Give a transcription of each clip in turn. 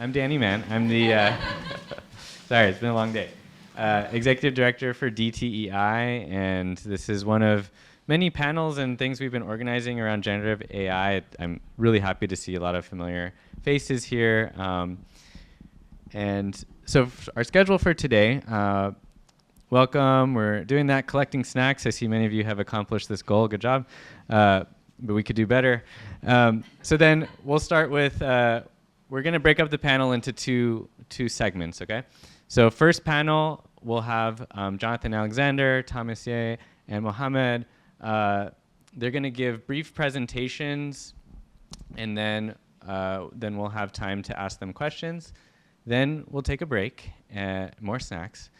I'm Danny Mann. I'm the, sorry, it's been a long day. Executive Director for DTEI, and this is one of many panels and things we've been organizing around generative AI. I'm really happy to see a lot of familiar faces here. And so our schedule for today, welcome. We're doing that, collecting snacks. I see many of you have accomplished this goal. Good job. But we could do better. So then we'll start with, we're going to break up the panel into two segments, okay? So first panel, we'll have Jonathan Alexander, Thomas Ye, and Mohammad. They're going to give brief presentations, and then we'll have time to ask them questions. Then we'll take a break, more snacks.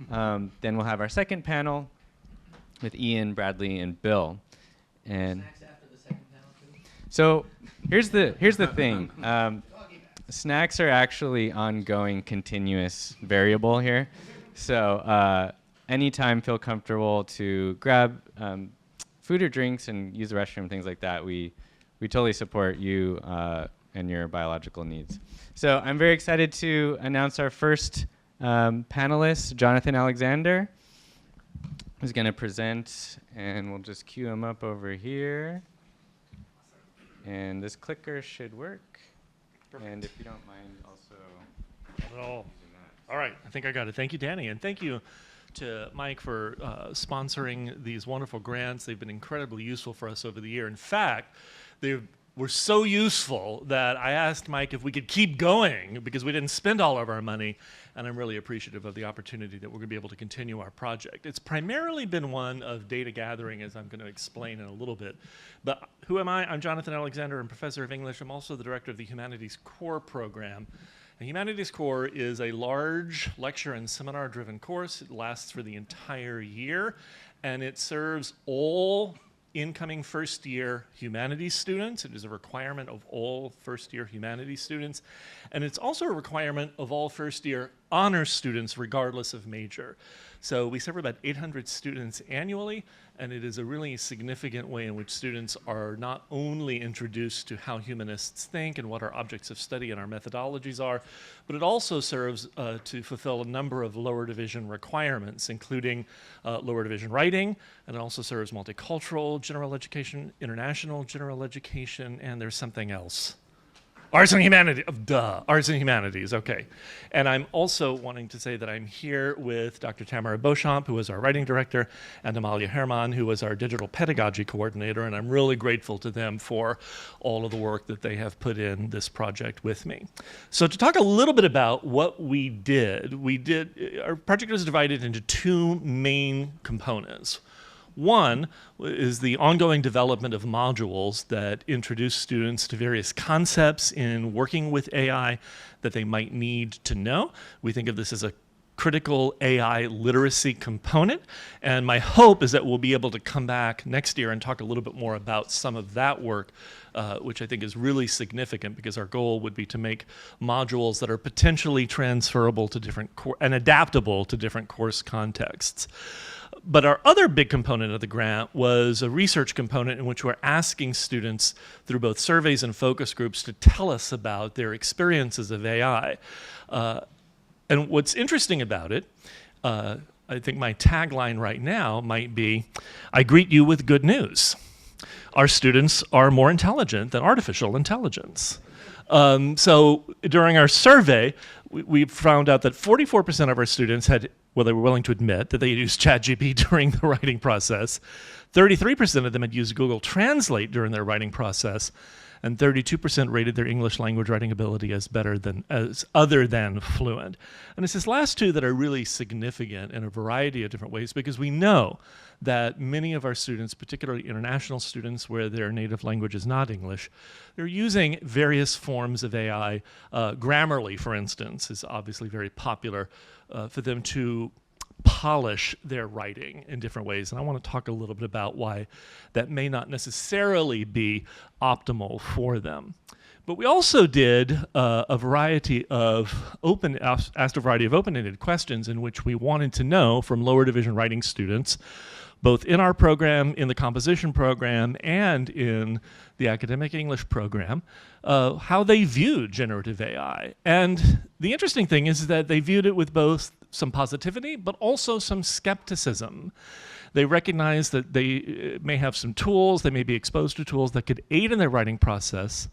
Then we'll have our second panel with Ian, Bradley, and Bill. And snacks after the second panel too? So here's the thing. Snacks are actually ongoing, continuous variable here. So anytime feel comfortable to grab food or drinks and use the restroom, things like that, we totally support you and your biological needs. So I'm very excited to announce our first panelist, Jonathan Alexander, who's going to present, and we'll just cue him up over here. And this clicker should work. Perfect. And if you don't mind also using that. All right, I think I got it. Thank you, Danny, and thank you to Mike for sponsoring these wonderful grants. They've been incredibly useful for us over the year. In fact, they were so useful that I asked Mike if we could keep going because we didn't spend all of our money, and I'm really appreciative of the opportunity that we're going to be able to continue our project. It's primarily been one of data gathering, as I'm going to explain in a little bit. But who am I? I'm Jonathan Alexander. I'm professor of English. I'm also the director of the Humanities Core program. The Humanities Core is a large lecture and seminar-driven course. It lasts for the entire year, and it serves all incoming first-year humanities students. It is a requirement of all first-year humanities students, and it's also a requirement of all first-year honors students, regardless of major. So we serve about 800 students annually, and it is a really significant way in which students are not only introduced to how humanists think and what our objects of study and our methodologies are, but it also serves to fulfill a number of lower division requirements, including lower division writing, and it also serves multicultural general education, international general education, and there's something else. Arts and Humanities, Arts and Humanities, okay. And I'm also wanting to say that I'm here with Dr. Tamara Beauchamp, who is our writing director, and Amalia Herman, who is our digital pedagogy coordinator, and I'm really grateful to them for all of the work that they have put in this project with me. So to talk a little bit about what we did, our project was divided into two main components. One is the ongoing development of modules that introduce students to various concepts in working with AI that they might need to know. We think of this as a critical AI literacy component, and my hope is that we'll be able to come back next year and talk a little bit more about some of that work, which I think is really significant because our goal would be to make modules that are potentially transferable to different and adaptable to different course contexts. But our other big component of the grant was a research component in which we're asking students through both surveys and focus groups to tell us about their experiences of AI. And what's interesting about it, I think my tagline right now might be, I greet you with good news. Our students are more intelligent than artificial intelligence. So during our survey, we found out that 44% of our students had, well, they were willing to admit that they used ChatGPT during the writing process. 33% of them had used Google Translate during their writing process, and 32% rated their English language writing ability as other than fluent. And it's this last two that are really significant in a variety of different ways because we know that many of our students, particularly international students where their native language is not English, they're using various forms of AI. Grammarly, for instance, is obviously very popular for them to polish their writing in different ways. And I want to talk a little bit about why that may not necessarily be optimal for them. But we also did asked a variety of open-ended questions in which we wanted to know from lower division writing students both in our program, in the composition program, and in the academic English program, how they viewed generative AI. And the interesting thing is that they viewed it with both some positivity, but also some skepticism. They recognize that they may have some tools, they may be exposed to tools that could aid in their writing process,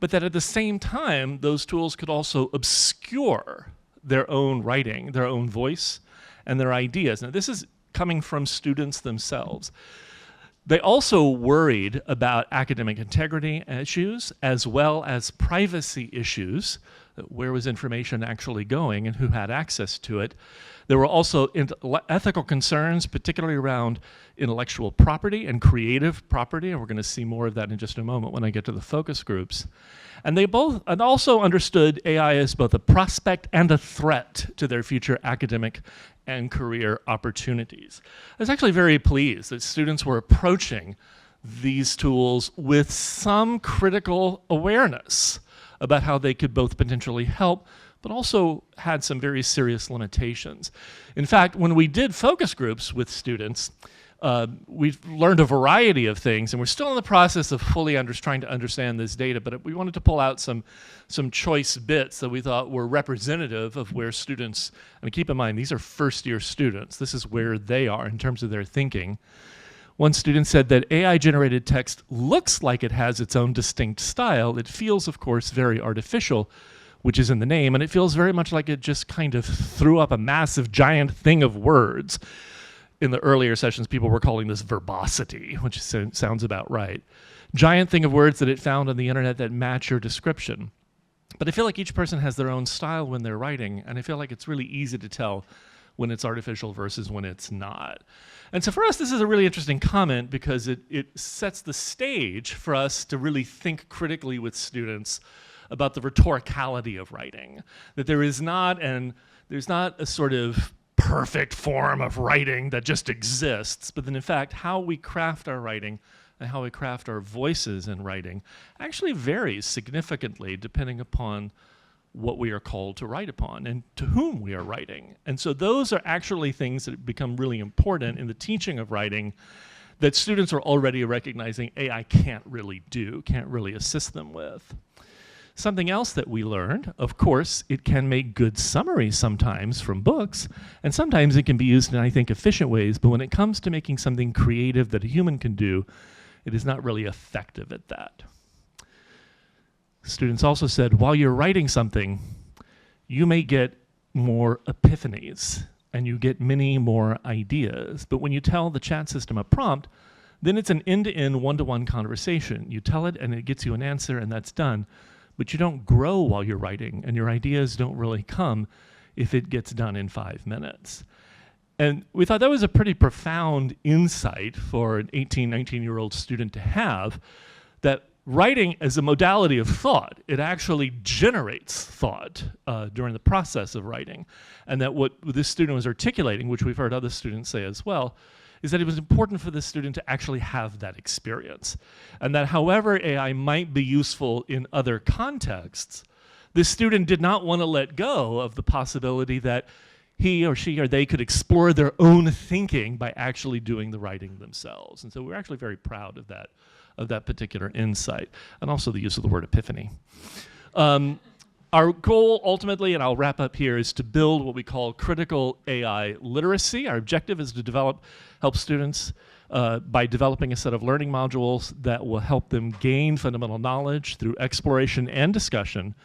but that at the same time, those tools could also obscure their own writing, their own voice, and their ideas. Now, this is coming from students themselves. They also worried about academic integrity issues as well as privacy issues. Where was information actually going and who had access to it? There were also ethical concerns, particularly around intellectual property and creative property, and we're going to see more of that in just a moment when I get to the focus groups. And they both also understood AI as both a prospect and a threat to their future academic and career opportunities. I was actually very pleased that students were approaching these tools with some critical awareness about how they could both potentially help, but also had some very serious limitations. In fact, when we did focus groups with students, we learned a variety of things, and we're still in the process of fully trying to understand this data, but we wanted to pull out some choice bits that we thought were representative of where students, and keep in mind, these are first-year students. This is where they are in terms of their thinking. One student said that AI-generated text looks like it has its own distinct style. It feels, of course, very artificial, which is in the name, and it feels very much like it just kind of threw up a massive, giant thing of words. In the earlier sessions, people were calling this verbosity, which sounds about right. Giant thing of words that it found on the internet that match your description. But I feel like each person has their own style when they're writing, and I feel like it's really easy to tell when it's artificial versus when it's not. And so for us, this is a really interesting comment because it sets the stage for us to really think critically with students about the rhetoricality of writing. That there's not a sort of perfect form of writing that just exists, but then in fact, how we craft our writing and how we craft our voices in writing actually varies significantly depending upon what we are called to write upon and to whom we are writing. And so those are actually things that become really important in the teaching of writing that students are already recognizing AI can't really do, can't really assist them with. Something else that we learned, of course, it can make good summaries sometimes from books, and sometimes it can be used in, I think, efficient ways, but when it comes to making something creative that a human can do, it is not really effective at that. Students also said, while you're writing something, you may get more epiphanies, and you get many more ideas, but when you tell the chat system a prompt, then it's an end-to-end, one-to-one conversation. You tell it, and it gets you an answer, and that's done. But you don't grow while you're writing, and your ideas don't really come if it gets done in 5 minutes. And we thought that was a pretty profound insight for an 18, 19-year-old student to have, that writing as a modality of thought, it actually generates thought during the process of writing. And that what this student was articulating, which we've heard other students say as well, is that it was important for the student to actually have that experience. And that however AI might be useful in other contexts, this student did not want to let go of the possibility that he or she or they could explore their own thinking by actually doing the writing themselves. And so we're actually very proud of that particular insight, and also the use of the word epiphany. Our goal ultimately, and I'll wrap up here, is to build what we call critical AI literacy. Our objective is to help students by developing a set of learning modules that will help them gain fundamental knowledge through exploration and discussion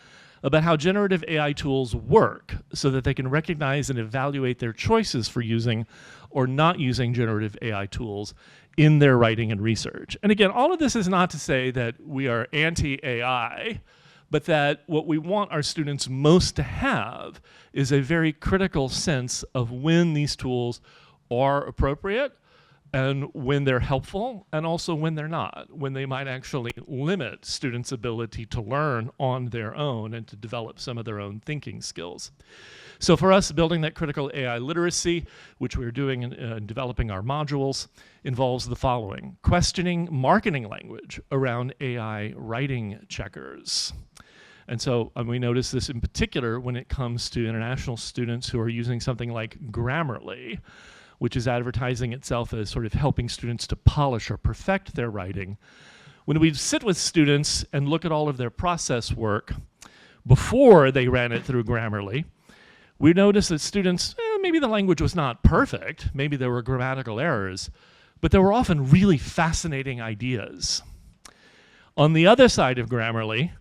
about how generative AI tools work so that they can recognize and evaluate their choices for using or not using generative AI tools in their writing and research. And again, all of this is not to say that we are anti-AI, but that what we want our students most to have is a very critical sense of when these tools are appropriate and when they're helpful, and also when they're not, when they might actually limit students' ability to learn on their own and to develop some of their own thinking skills. So for us, building that critical AI literacy, which we're doing in developing our modules, involves the following: questioning marketing language around AI writing checkers. And so we notice this in particular when it comes to international students who are using something like Grammarly, which is advertising itself as sort of helping students to polish or perfect their writing. When we sit with students and look at all of their process work before they ran it through Grammarly, we noticed that students, maybe the language was not perfect, maybe there were grammatical errors, but there were often really fascinating ideas. On the other side of Grammarly,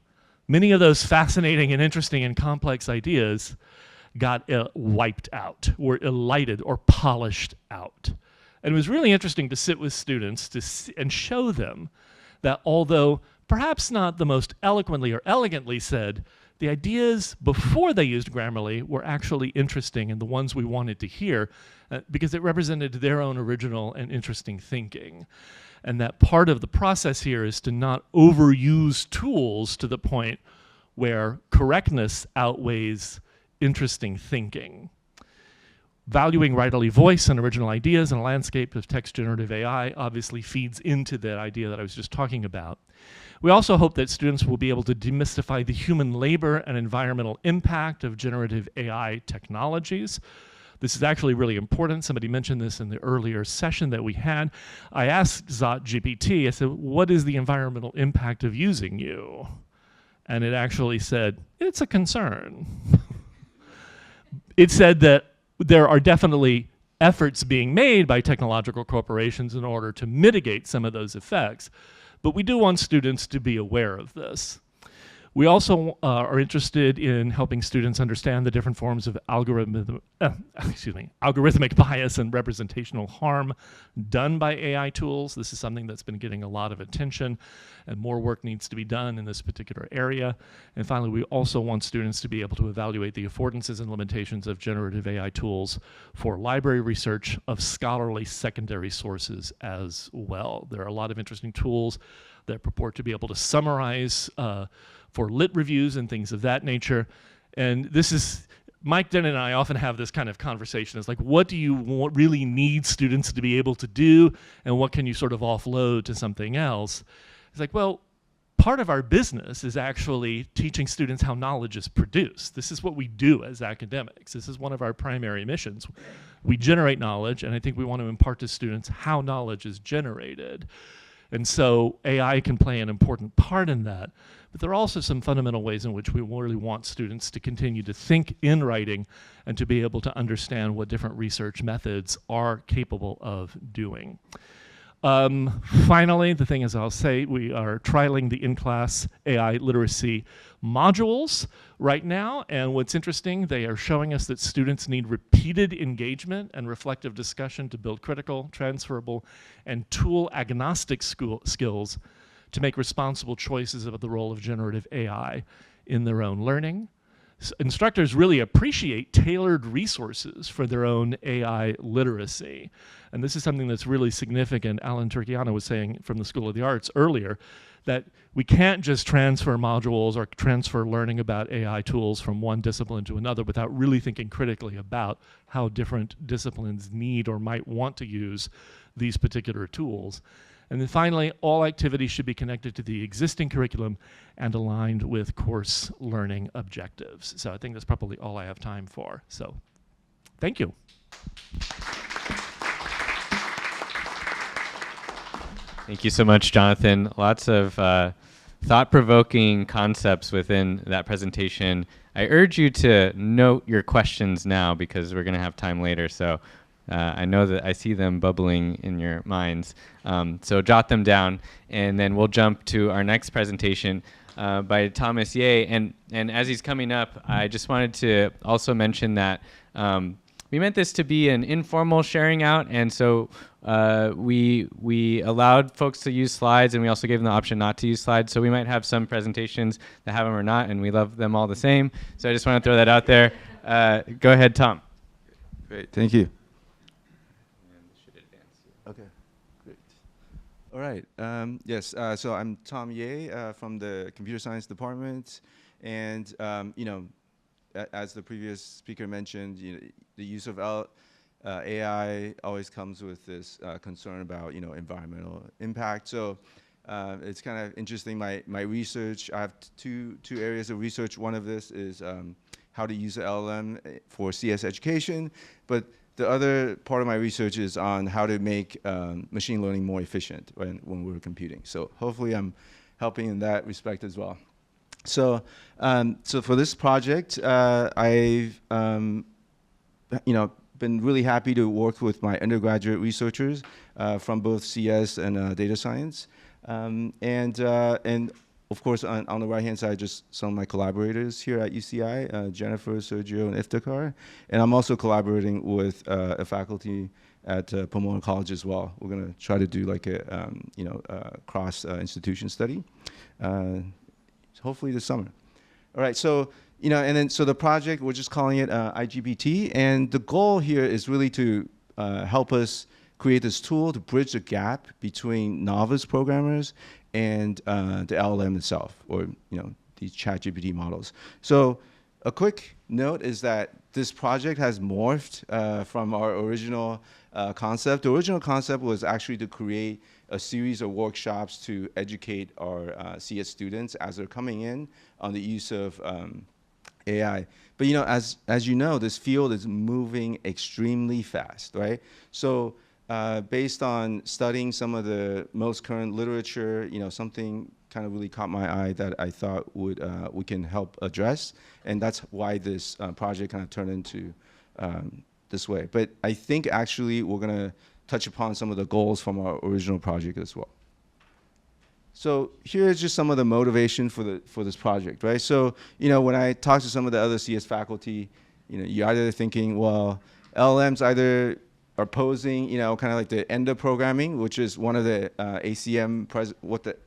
many of those fascinating and interesting and complex ideas got wiped out, or elided, or polished out. And it was really interesting to sit with students and show them that although perhaps not the most eloquently or elegantly said, the ideas before they used Grammarly were actually interesting and the ones we wanted to hear because it represented their own original and interesting thinking. And that part of the process here is to not overuse tools to the point where correctness outweighs interesting thinking. Valuing writerly voice and original ideas in a landscape of text generative AI obviously feeds into that idea that I was just talking about. We also hope that students will be able to demystify the human labor and environmental impact of generative AI technologies. This is actually really important. Somebody mentioned this in the earlier session that we had. I asked GPT, I said, what is the environmental impact of using you? And it actually said, it's a concern. It said that there are definitely efforts being made by technological corporations in order to mitigate some of those effects. But we do want students to be aware of this. We also are interested in helping students understand the different forms of algorithmic bias and representational harm done by AI tools. This is something that's been getting a lot of attention, and more work needs to be done in this particular area. And finally, we also want students to be able to evaluate the affordances and limitations of generative AI tools for library research of scholarly secondary sources as well. There are a lot of interesting tools that purport to be able to summarize for lit reviews and things of that nature. And this is, Mike Dennin and I often have this kind of conversation. It's like, what do you really need students to be able to do, and what can you sort of offload to something else? It's like, well, part of our business is actually teaching students how knowledge is produced. This is what we do as academics. This is one of our primary missions. We generate knowledge, and I think we want to impart to students how knowledge is generated. And so AI can play an important part in that. But there are also some fundamental ways in which we really want students to continue to think in writing and to be able to understand what different research methods are capable of doing. Finally, the thing is, I'll say, we are trialing the in-class AI literacy modules right now, and what's interesting, they are showing us that students need repeated engagement and reflective discussion to build critical, transferable, and tool-agnostic skills to make responsible choices about the role of generative AI in their own learning. Instructors really appreciate tailored resources for their own AI literacy. And this is something that's really significant. Alan Turkiana was saying from the School of the Arts earlier that we can't just transfer modules or transfer learning about AI tools from one discipline to another without really thinking critically about how different disciplines need or might want to use these particular tools. And then finally, all activities should be connected to the existing curriculum and aligned with course learning objectives. So I think that's probably all I have time for. So thank you. Thank you so much, Jonathan. Lots of thought-provoking concepts within that presentation. I urge you to note your questions now because we're going to have time later. So I know that I see them bubbling in your minds. So jot them down, and then we'll jump to our next presentation by Thomas Ye. And as he's coming up, I just wanted to also mention that we meant this to be an informal sharing out, and so we allowed folks to use slides, and we also gave them the option not to use slides. So we might have some presentations that have them or not, and we love them all the same. So I just want to throw that out there. Go ahead, Tom. Great, thank you. Okay, great. All right. Yes. So I'm Tom Ye from the Computer Science Department, and as the previous speaker mentioned, the use of AI always comes with this concern about environmental impact. So it's kind of interesting. My research, I have two areas of research. One of this is how to use the LLM for CS education, but the other part of my research is on how to make machine learning more efficient when we're computing. So hopefully I'm helping in that respect as well. So, so for this project, I've been really happy to work with my undergraduate researchers from both CS and data science, and of course on the right hand side, just some of my collaborators here at UCI, Jennifer, Sergio, and Iftikhar, and I'm also collaborating with a faculty at Pomona College as well. We're going to try to do like a cross institution study. Hopefully this summer. All right, so and then so the project, we're just calling it IGPT, and the goal here is really to help us create this tool to bridge the gap between novice programmers and the LLM itself, or these ChatGPT models. So a quick note is that this project has morphed from our original concept. The original concept was actually to create a series of workshops to educate our CS students as they're coming in on the use of AI. But as you know, this field is moving extremely fast, right? So based on studying some of the most current literature, something kind of really caught my eye that I thought we can help address, and that's why this project kind of turned into this way. But I think actually we're going to touch upon some of the goals from our original project as well. So here's just some of the motivation for this project, right? So when I talk to some of the other CS faculty, you're either thinking, well, LLMs either are posing, kind of like the end of programming, which is one of the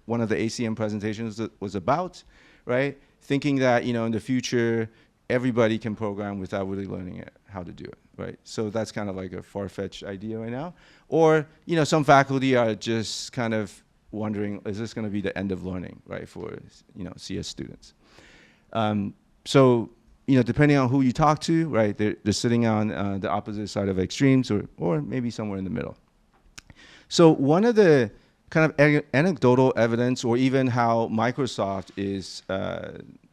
one of the ACM presentations was about, right? Thinking that in the future everybody can program without really learning how to do it, right? So that's kind of like a far-fetched idea right now. Or some faculty are just kind of wondering, is this going to be the end of learning, right, for CS students? So depending on who you talk to, right, they're sitting on the opposite side of extremes, or maybe somewhere in the middle. So one of the kind of anecdotal evidence, or even how Microsoft is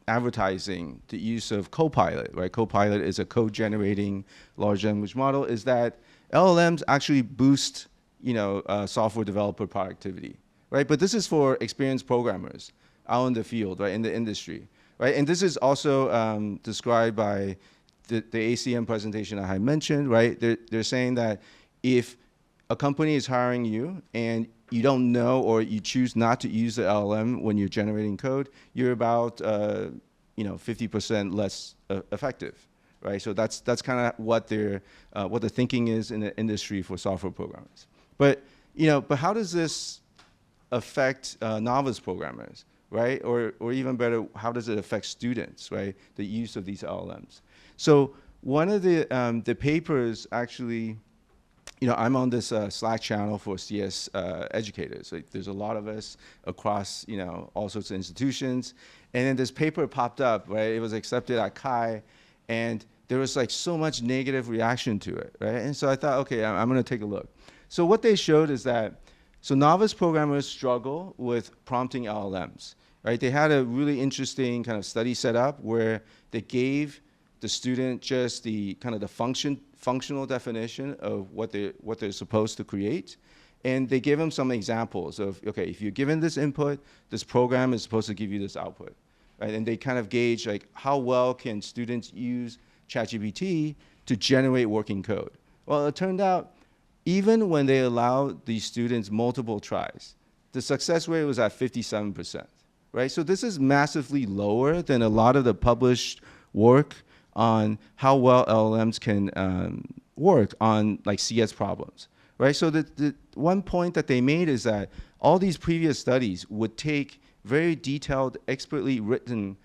advertising the use of Copilot, right? Copilot is a code-generating large language model, is that LLMs actually boost software developer productivity, right? But this is for experienced programmers out in the field, right, in the industry. Right, and this is also described by the ACM presentation I had mentioned, right? They're saying that if a company is hiring you and you don't know, or you choose not to use the LLM when you're generating code, you're about 50% less effective, right? So that's kind of what the thinking is in the industry for software programmers. But but how does this affect novice programmers? Right, or even better, how does it affect students, right? The use of these LLMs. So one of the papers actually, I'm on this Slack channel for CS educators. Like, there's a lot of us across, all sorts of institutions, and then this paper popped up, right? It was accepted at Chi, and there was like so much negative reaction to it, right? And so I thought, okay, I'm going to take a look. So what they showed is that novice programmers struggle with prompting LLMs. Right, they had a really interesting kind of study set up where they gave the student just the kind of the functional definition of what they're supposed to create, and they gave them some examples of, okay, if you're given this input, this program is supposed to give you this output, right? And they kind of gauge like how well can students use ChatGPT to generate working code. Well, it turned out even when they allowed these students multiple tries, the success rate was at 57%. Right? So this is massively lower than a lot of the published work on how well LLMs can work on like CS problems. Right? So the one point that they made is that all these previous studies would take very detailed, expertly written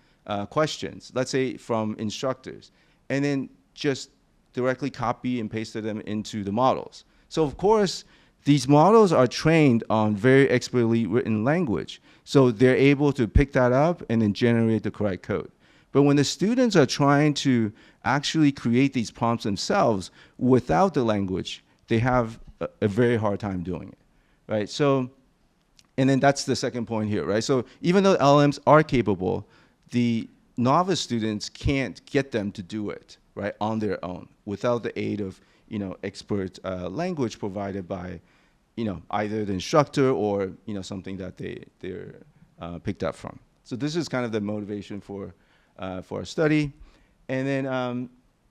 questions, let's say from instructors, and then just directly copy and pasted them into the models. So of course, these models are trained on very expertly written language. So they're able to pick that up and then generate the correct code. But when the students are trying to actually create these prompts themselves without the language, they have a very hard time doing it, right? So, and then that's the second point here, right? So even though LLMs are capable, the novice students can't get them to do it, right, on their own without the aid of expert language provided by, either the instructor or, something that they're picked up from. So this is kind of the motivation for our study. And then,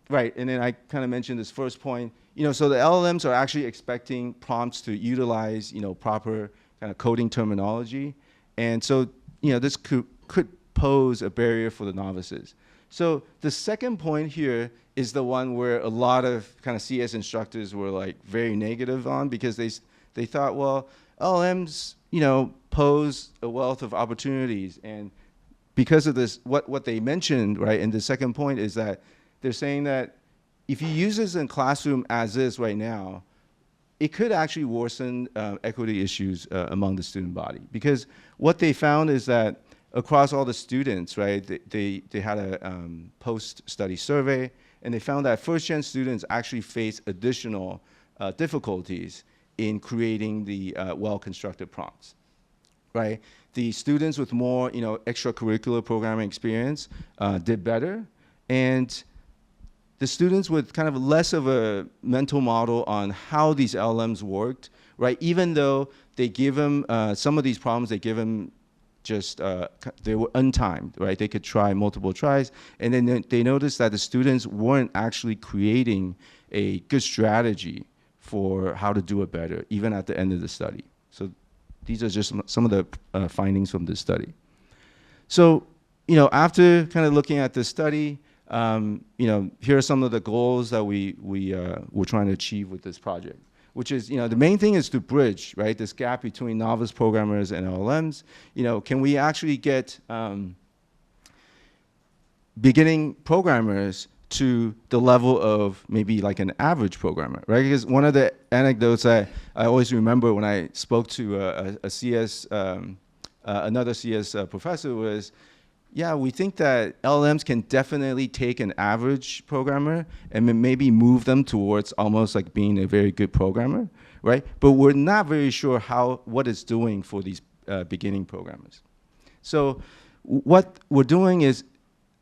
right, and then I kind of mentioned this first point, so the LLMs are actually expecting prompts to utilize, proper kind of coding terminology. And so, this could pose a barrier for the novices. So the second point here is the one where a lot of kind of CS instructors were like very negative on, because they thought, well, LLMs, pose a wealth of opportunities. And because of this, what they mentioned, right, in the second point is that they're saying that if you use this in classroom as is right now, it could actually worsen equity issues among the student body. Because what they found is that across all the students, right, they had a post-study survey, and they found that first-gen students actually face additional difficulties in creating the well-constructed prompts, right? The students with more, extracurricular programming experience did better, and the students with kind of less of a mental model on how these LLMs worked, right? Even though they give them some of these problems, they give them just they were untimed, right? They could try multiple tries, and then they noticed that the students weren't actually creating a good strategy for how to do it better, even at the end of the study. So these are just some of the findings from this study. So, after kind of looking at this study, here are some of the goals that we're trying to achieve with this project, which is, the main thing is to bridge, right, this gap between novice programmers and LLMs. Can we actually get beginning programmers to the level of maybe like an average programmer, right? Because one of the anecdotes I always remember when I spoke to another CS professor was, yeah, we think that LLMs can definitely take an average programmer and maybe move them towards almost like being a very good programmer, right? But we're not very sure what it's doing for these beginning programmers. So what we're doing is,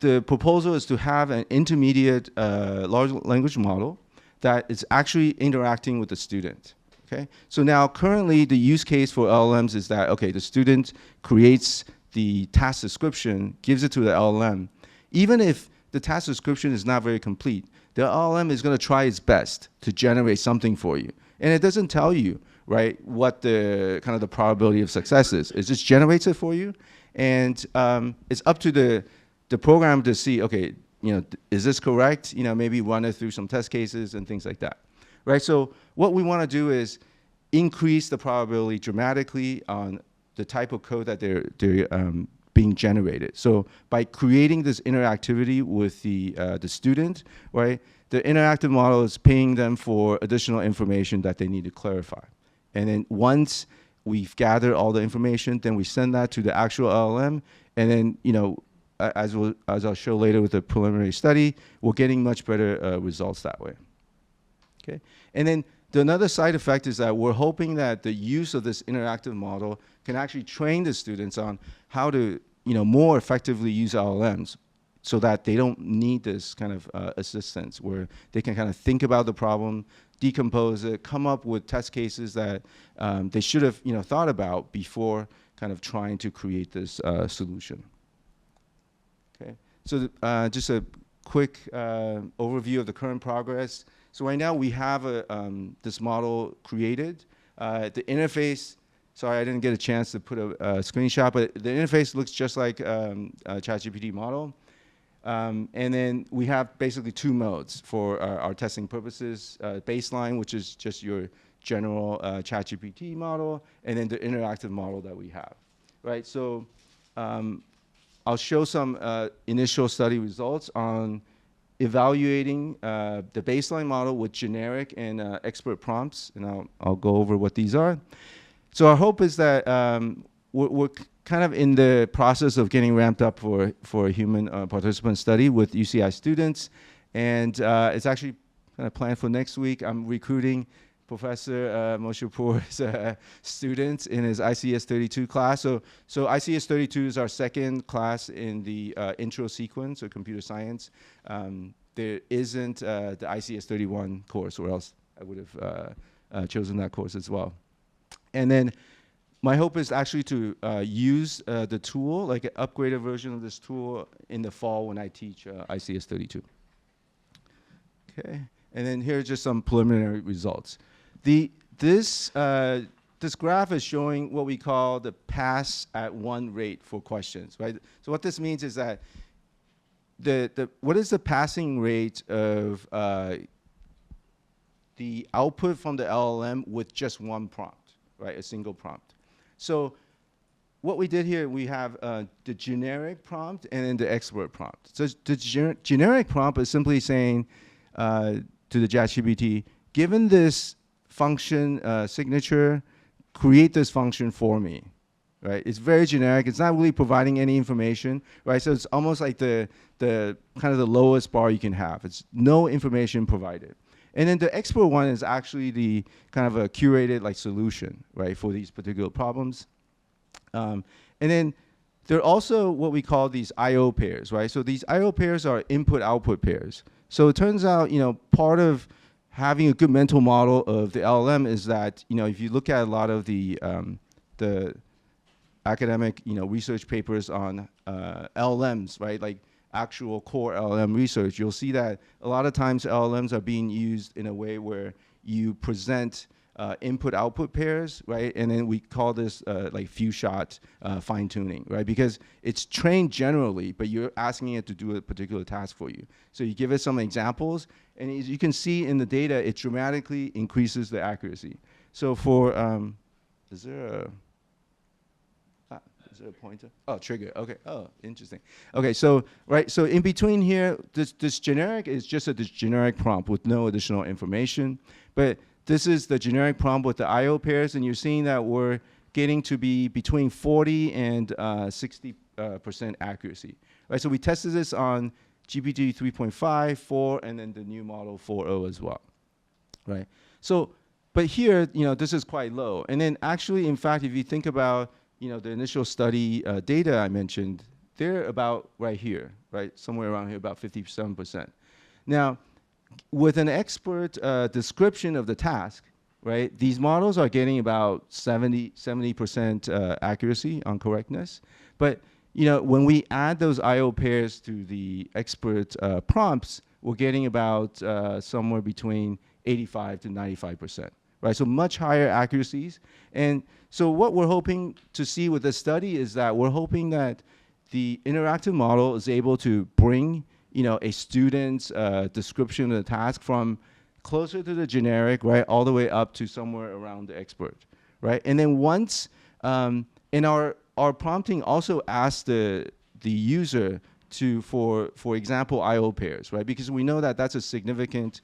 the proposal is to have an intermediate large language model that is actually interacting with the student, okay? So now currently the use case for LLMs is that, okay, the student creates the task description, gives it to the LLM. Even if the task description is not very complete, the LLM is going to try its best to generate something for you. And it doesn't tell you, right, what the kind of the probability of success is. It just generates it for you. And it's up to the program to see, okay, is this correct? Maybe run it through some test cases and things like that, right? So what we want to do is increase the probability dramatically on the type of code that they're being generated. So by creating this interactivity with the student, right, the interactive model is paying them for additional information that they need to clarify. And then once we've gathered all the information, then we send that to the actual LLM, and then, as I'll show later with the preliminary study, we're getting much better results that way. Okay, and then another side effect is that we're hoping that the use of this interactive model can actually train the students on how to, more effectively use LLMs, so that they don't need this kind of assistance, where they can kind of think about the problem, decompose it, come up with test cases that they should have, thought about before kind of trying to create this solution. Okay, so just a quick overview of the current progress. So right now we have this model created. The interface, sorry, I didn't get a chance to put a screenshot, but the interface looks just like a ChatGPT model. And then we have basically two modes for our testing purposes. Baseline, which is just your general ChatGPT model, and then the interactive model that we have, right? So I'll show some initial study results on evaluating the baseline model with generic and expert prompts, and I'll go over what these are. So our hope is that we're kind of in the process of getting ramped up for a human participant study with UCI students, and it's actually kind of planned for next week. I'm recruiting Professor Moshirpour's students in his ICS 32 class. So ICS 32 is our second class in the intro sequence of computer science. there isn't the ICS 31 course, or else I would have chosen that course as well. And then my hope is actually to use the tool, like an upgraded version of this tool in the fall when I teach ICS 32. Okay, and then here are just some preliminary results. This graph is showing what we call the pass at one rate for questions, right? So what this means is that what is the passing rate of the output from the LLM with just one prompt, right? A single prompt. So what we did here, we have the generic prompt and then the expert prompt. So the generic prompt is simply saying to the ChatGPT, given this function signature, create this function for me, right? It's very generic. It's not really providing any information, right? So it's almost like the kind of the lowest bar you can have. It's no information provided. And then the expert one is actually the kind of a curated like solution, right, for these particular problems. And then there are also what we call these I/O pairs, right? So these I/O pairs are input-output pairs. So it turns out, part of having a good mental model of the LLM is that, if you look at a lot of the academic, research papers on LLMs, right, like actual core LLM research, you'll see that a lot of times LLMs are being used in a way where you present input-output pairs, right? And then we call this like few-shot fine-tuning, right? Because it's trained generally, but you're asking it to do a particular task for you. So you give it some examples, and as you can see in the data, it dramatically increases the accuracy. So for, is there a pointer? Oh, trigger, okay, oh, interesting. Okay, so, right, so in between here, this generic is just a generic prompt with no additional information, but this is the generic prompt with the I/O pairs, and you're seeing that we're getting to be between 40 and 60% accuracy. Right, so we tested this on GPT 3.5, 4, and then the new model 4.0 as well. Right, so, but here, this is quite low. And then actually, in fact, if you think about, the initial study data I mentioned, they're about right here, right, somewhere around here, about 57%. Now, with an expert description of the task, right, these models are getting about 70% accuracy on correctness. But when we add those I/O pairs to the expert prompts, we're getting about somewhere between 85 to 95%, right? So much higher accuracies. And so what we're hoping to see with this study is that we're hoping that the interactive model is able to bring a student's description of the task from closer to the generic, right, all the way up to somewhere around the expert, right? And then once, and our prompting also asks the user to, for example, I/O pairs, right? Because we know that that's a significant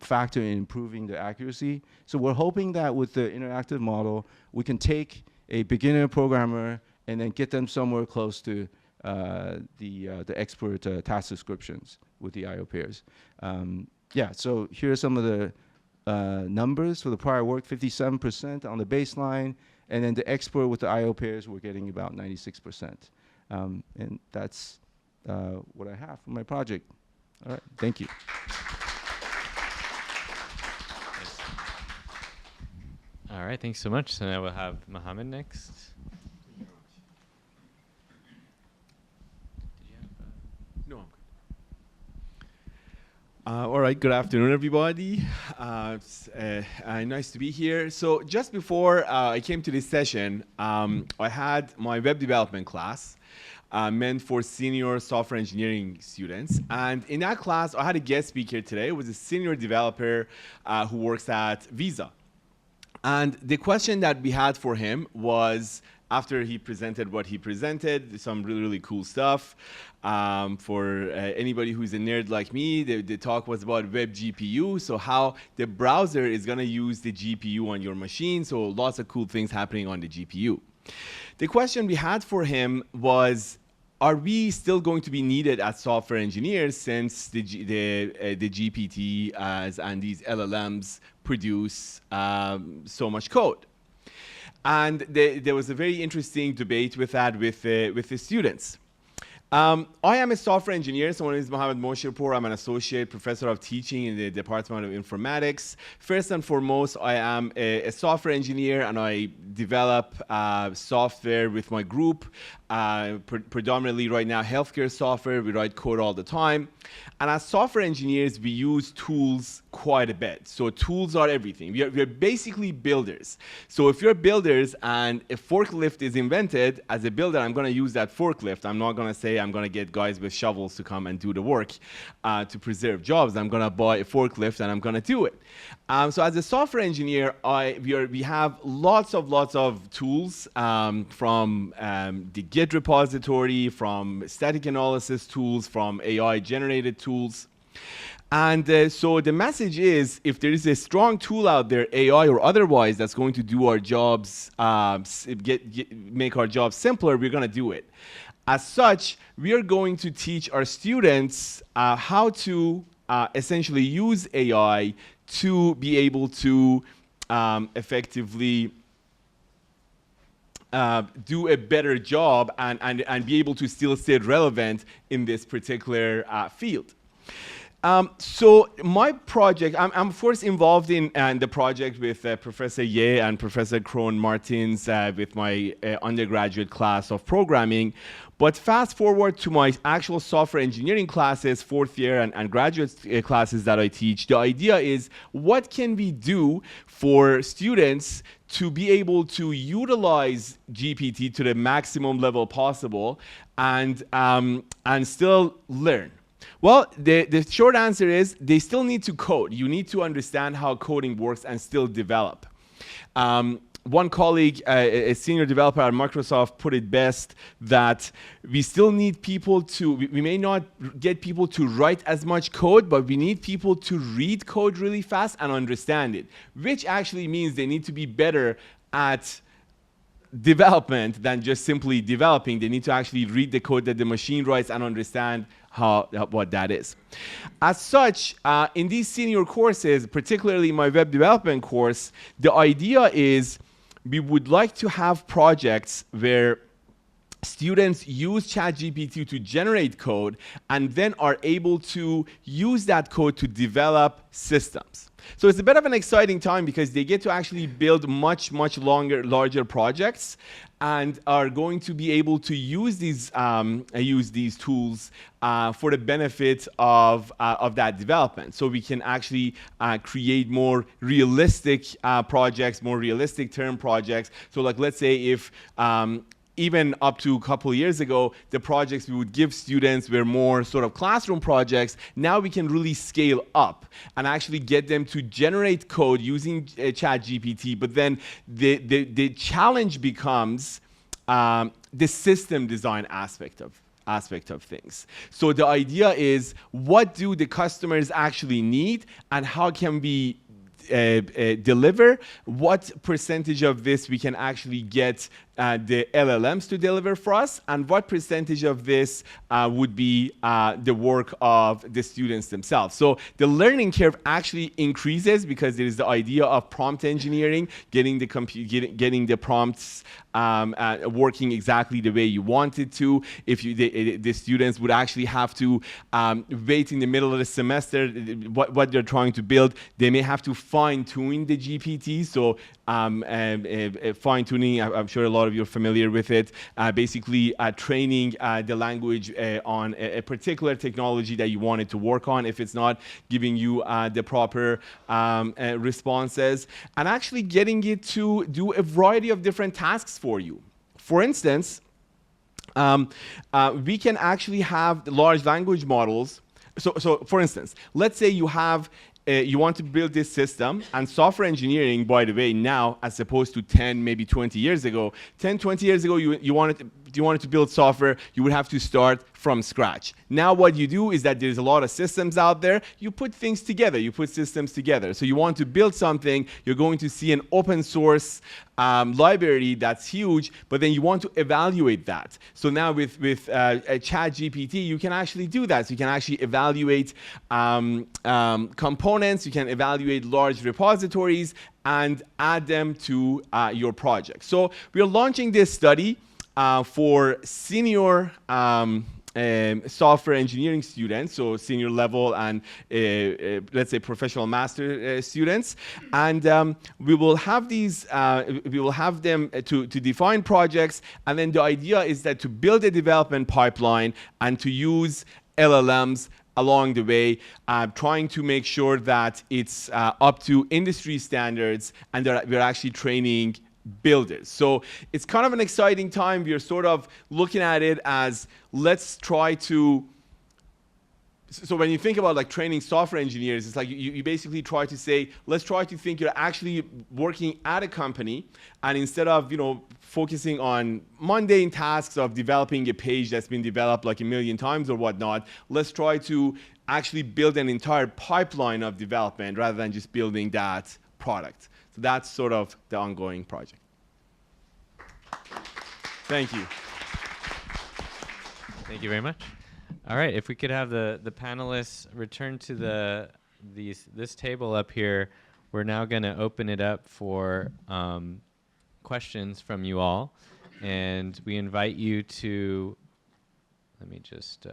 factor in improving the accuracy. So we're hoping that with the interactive model, we can take a beginner programmer and then get them somewhere close to the expert task descriptions with the I/O pairs. Yeah, so here are some of the numbers for the prior work, 57% on the baseline, and then the expert with the I/O pairs, we're getting about 96%. And that's what I have for my project. All right, thank you. All right, thanks so much. So now we'll have Mohammad next. No, I'm good. All right, good afternoon, everybody. Nice to be here. So just before I came to this session, I had my web development class meant for senior software engineering students. And in that class, I had a guest speaker today. It was a senior developer who works at Visa. And the question that we had for him was, after he presented what he presented, some really, really cool stuff. For anybody who's a nerd like me, the talk was about web GPU, so how the browser is going to use the GPU on your machine, so lots of cool things happening on the GPU. The question we had for him was, are we still going to be needed as software engineers since the GPT and these LLMs produce so much code? And there was a very interesting debate with that with the students. I am a software engineer. So my name is Mohammad Moshirpour. I'm an associate professor of teaching in the Department of Informatics. First and foremost, I am a software engineer, and I develop software with my group, predominantly right now healthcare software. We write code all the time. And as software engineers, we use tools quite a bit. So tools are everything. We are basically builders. So if you're builders and a forklift is invented, as a builder, I'm going to use that forklift. I'm not going to say I'm going to get guys with shovels to come and do the work to preserve jobs. I'm going to buy a forklift and I'm going to do it. So as a software engineer, we have lots of tools from the Git repository, from static analysis tools, from AI generated tools. And so the message is, if there is a strong tool out there, AI or otherwise, that's going to do our jobs, make our jobs simpler, we're going to do it. As such, we are going to teach our students how to essentially use AI to be able to effectively do a better job and be able to still stay relevant in this particular field. So my project, I'm of course involved in the project with Professor Ye and Professor Straughn Martins with my undergraduate class of programming. But fast forward to my actual software engineering classes, fourth year and graduate classes that I teach, the idea is, what can we do for students to be able to utilize GPT to the maximum level possible and still learn? Well, the short answer is they still need to code. You need to understand how coding works and still develop. One colleague, a senior developer at Microsoft, put it best that we still need people we may not get people to write as much code, but we need people to read code really fast and understand it, which actually means they need to be better at development than just simply developing. They need to actually read the code that the machine writes and understand what that is. As such, in these senior courses, particularly my web development course, the idea is we would like to have projects where students use ChatGPT to generate code and then are able to use that code to develop systems. So it's a bit of an exciting time because they get to actually build much larger projects and are going to be able to use these tools for the benefit of that development. So we can actually create more realistic projects, more realistic term projects. So like, let's say if even up to a couple of years ago, the projects we would give students were more sort of classroom projects. Now we can really scale up and actually get them to generate code using ChatGPT. But then the challenge becomes the system design aspect of things. So the idea is, what do the customers actually need and how can we deliver? What percentage of this we can actually get the LLMs to deliver for us, and what percentage of this would be the work of the students themselves. So the learning curve actually increases because there is the idea of prompt engineering, getting the prompts working exactly the way you want it to. If the students would actually have to wait in the middle of the semester, what they're trying to build, they may have to fine-tune the GPT. So fine-tuning, I'm sure a lot of you are familiar with it, basically training the language on a particular technology that you want it to work on if it's not giving you the proper responses, and actually getting it to do a variety of different tasks for you. For instance, we can actually have large language models. So for instance, let's say you have you want to build this system, and software engineering, by the way, now, as opposed to 10, maybe 20 years ago, 10, 20 years ago, you wanted to build software, you would have to start from scratch. Now what you do is that there's a lot of systems out there, you put things together, you put systems together. So you want to build something, you're going to see an open source library that's huge, but then you want to evaluate that. So now with a ChatGPT, you can actually do that. So you can actually evaluate components, you can evaluate large repositories, and add them to your project. So we're launching this study for senior software engineering students, so senior level and let's say professional master students, and we will have these. We will have them to define projects, and then the idea is that to build a development pipeline and to use LLMs along the way, trying to make sure that it's up to industry standards and that we're actually training builders. So it's kind of an exciting time. We are sort of looking at it as let's try to. So when you think about like training software engineers, it's like you basically try to say, let's try to think you're actually working at a company, and instead of focusing on mundane tasks of developing a page that's been developed like a million times or whatnot, let's try to actually build an entire pipeline of development rather than just building that product. So that's sort of the ongoing project. Thank you. Thank you very much. All right, if we could have the panelists return to this table up here, we're now going to open it up for questions from you all, and we invite you to. Let me just.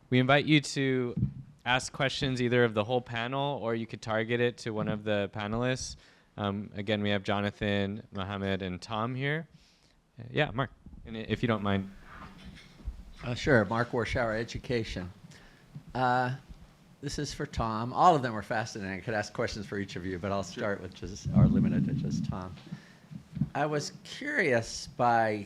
We invite you to ask questions either of the whole panel, or you could target it to one of the panelists. Again, we have Jonathan, Mohammad, and Tom here. Yeah, Mark, and if you don't mind. Sure, Mark Warschauer, Education. This is for Tom. All of them were fascinating. I could ask questions for each of you, but I'll start with just, or limit it to just Tom. I was curious by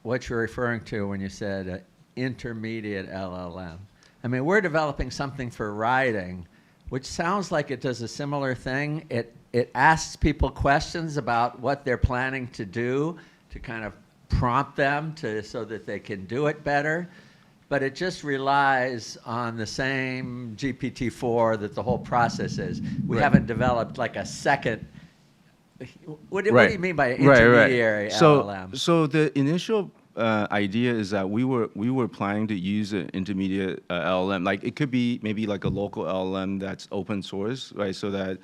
what you're referring to when you said intermediate LLM. I mean, we're developing something for writing, which sounds like it does a similar thing. It asks people questions about what they're planning to do to kind of prompt them so that they can do it better, but it just relies on the same GPT-4 that the whole process is. We haven't developed like a second. What do you mean by intermediary LLM? So the initial idea is that we were planning to use an intermediate LLM. Like it could be maybe like a local LLM that's open source, right? So that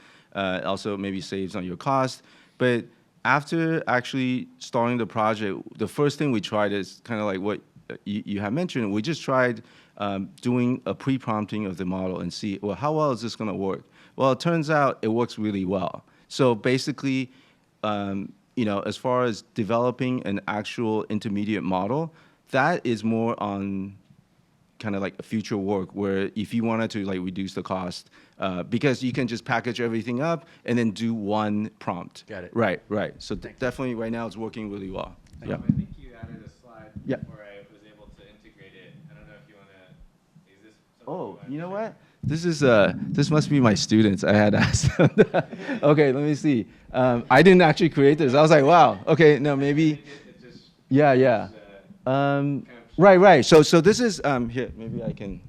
also maybe saves on your cost, but after actually starting the project, the first thing we tried is kind of like what you have mentioned. We just tried doing a pre-prompting of the model and see, well, how well is this going to work? Well, it turns out it works really well. So basically, as far as developing an actual intermediate model, that is more on kind of like a future work where if you wanted to like reduce the cost, because you can just package everything up and then do one prompt. Got it. Right. So definitely right now it's working really well. Yeah. I think you added a slide before I was able to integrate it. I don't know if you want to. Is this? Oh, you know what? This must be my students. I had asked them that. Okay, let me see. I didn't actually create this. I was like, wow. Okay, no, maybe. Yeah. Right. So this is here. Maybe I can.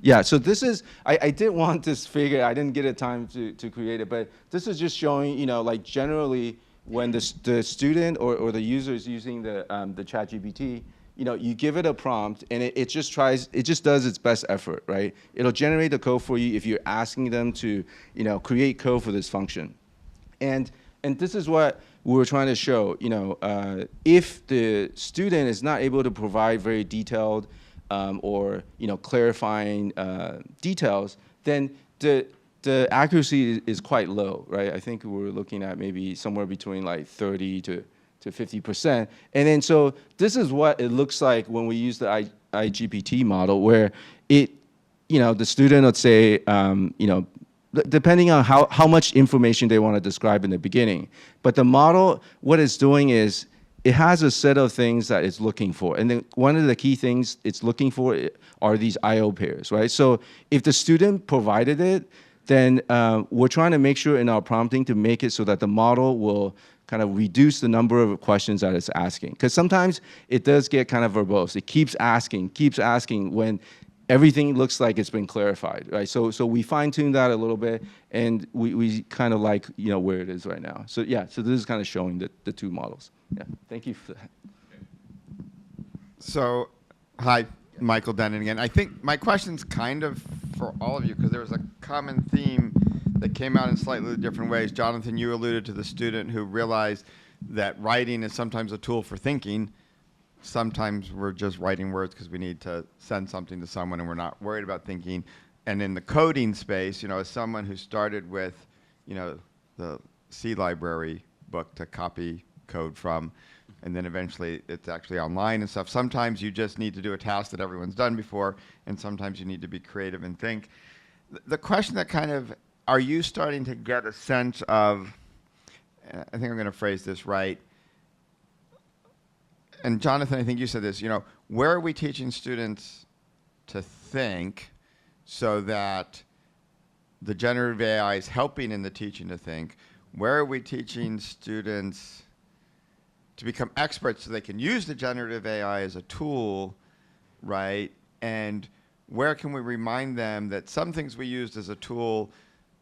Yeah. So this is. I did want this figure. I didn't get a time to create it, but this is just showing. Like generally when the student or the user is using the ChatGPT, you give it a prompt and it just does its best effort, right? It'll generate the code for you if you're asking them to, create code for this function. And this is what we were trying to show, if the student is not able to provide very detailed or, clarifying details, then the accuracy is quite low, right? I think we're looking at maybe somewhere between like 30 to 50%. And then so this is what it looks like when we use the iGPT model, where the student would say, depending on how much information they want to describe in the beginning. But the model, what it's doing is it has a set of things that it's looking for. And then one of the key things it's looking for are these IO pairs, right? So if the student provided it, then we're trying to make sure in our prompting to make it so that the model will kind of reduce the number of questions that it's asking. Because sometimes it does get kind of verbose. It keeps asking when everything looks like it's been clarified, right? So we fine-tuned that a little bit, and we kind of like where it is right now. So yeah, so this is kind of showing the two models. Yeah, thank you for that. So, hi, Michael Dennin again. I think my question's kind of for all of you, because there was a common theme that came out in slightly different ways. Jonathan, you alluded to the student who realized that writing is sometimes a tool for thinking. Sometimes we're just writing words because we need to send something to someone and we're not worried about thinking. And in the coding space, as someone who started with, the C library book to copy code from, and then eventually it's actually online and stuff. Sometimes you just need to do a task that everyone's done before, and sometimes you need to be creative and think. The question that are you starting to get a sense of, I think I'm going to phrase this right, and Jonathan, I think you said this, where are we teaching students to think so that the generative AI is helping in the teaching to think? Where are we teaching students to become experts so they can use the generative AI as a tool, right? And where can we remind them that some things we used as a tool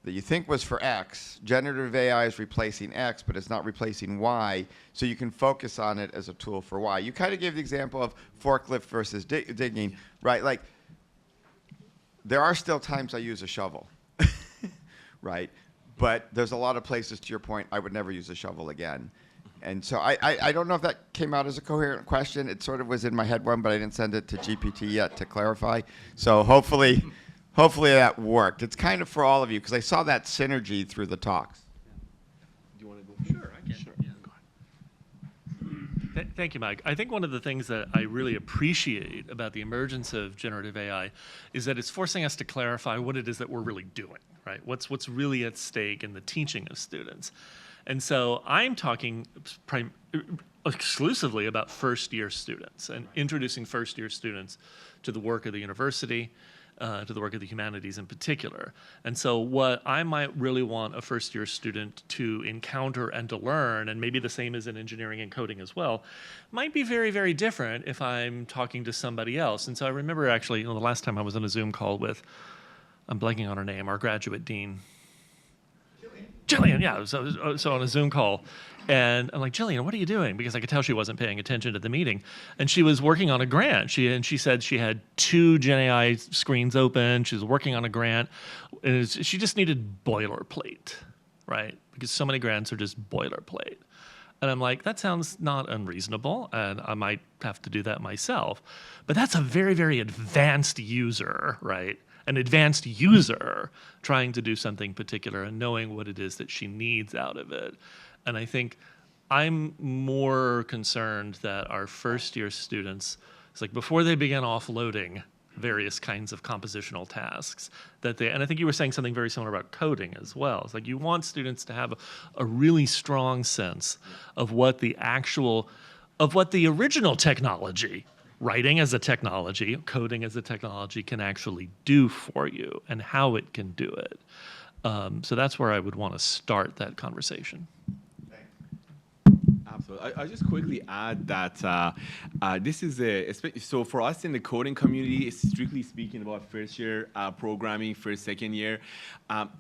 that you think was for X, generative AI is replacing X, but it's not replacing Y, so you can focus on it as a tool for Y. You kind of gave the example of forklift versus digging, right? Like, there are still times I use a shovel, right? But there's a lot of places, to your point, I would never use a shovel again. And so I don't know if that came out as a coherent question. It sort of was in my head one, but I didn't send it to GPT yet to clarify. So hopefully that worked. It's kind of for all of you, because I saw that synergy through the talks. Do you want to go? Sure, I can. Sure. Yeah. Go ahead. Thank you, Mike. I think one of the things that I really appreciate about the emergence of generative AI is that it's forcing us to clarify what it is that we're really doing, right? What's really at stake in the teaching of students. And so I'm talking exclusively about first-year students and introducing first-year students to the work of the university, to the work of the humanities in particular. And so what I might really want a first-year student to encounter and to learn, and maybe the same as in engineering and coding as well, might be very, very different if I'm talking to somebody else. And so I remember actually, the last time I was on a Zoom call with, I'm blanking on her name, our graduate dean, Jillian, yeah, so on a Zoom call. And I'm like, Jillian, what are you doing? Because I could tell she wasn't paying attention to the meeting. And she was working on a grant. She said she had 2 GenAI screens open. She was working on a grant. And she just needed boilerplate, right? Because so many grants are just boilerplate. And I'm like, that sounds not unreasonable, and I might have to do that myself. But that's a very, very advanced user, right? An advanced user trying to do something particular and knowing what it is that she needs out of it. And I think I'm more concerned that our first-year students, it's like before they begin offloading various kinds of compositional tasks, and I think you were saying something very similar about coding as well. It's like you want students to have a really strong sense of what the original technology, writing as a technology, coding as a technology, can actually do for you and how it can do it. So that's where I would want to start that conversation. Absolutely. I'll just quickly add that this is so for us in the coding community, it's strictly speaking about first year programming, second year.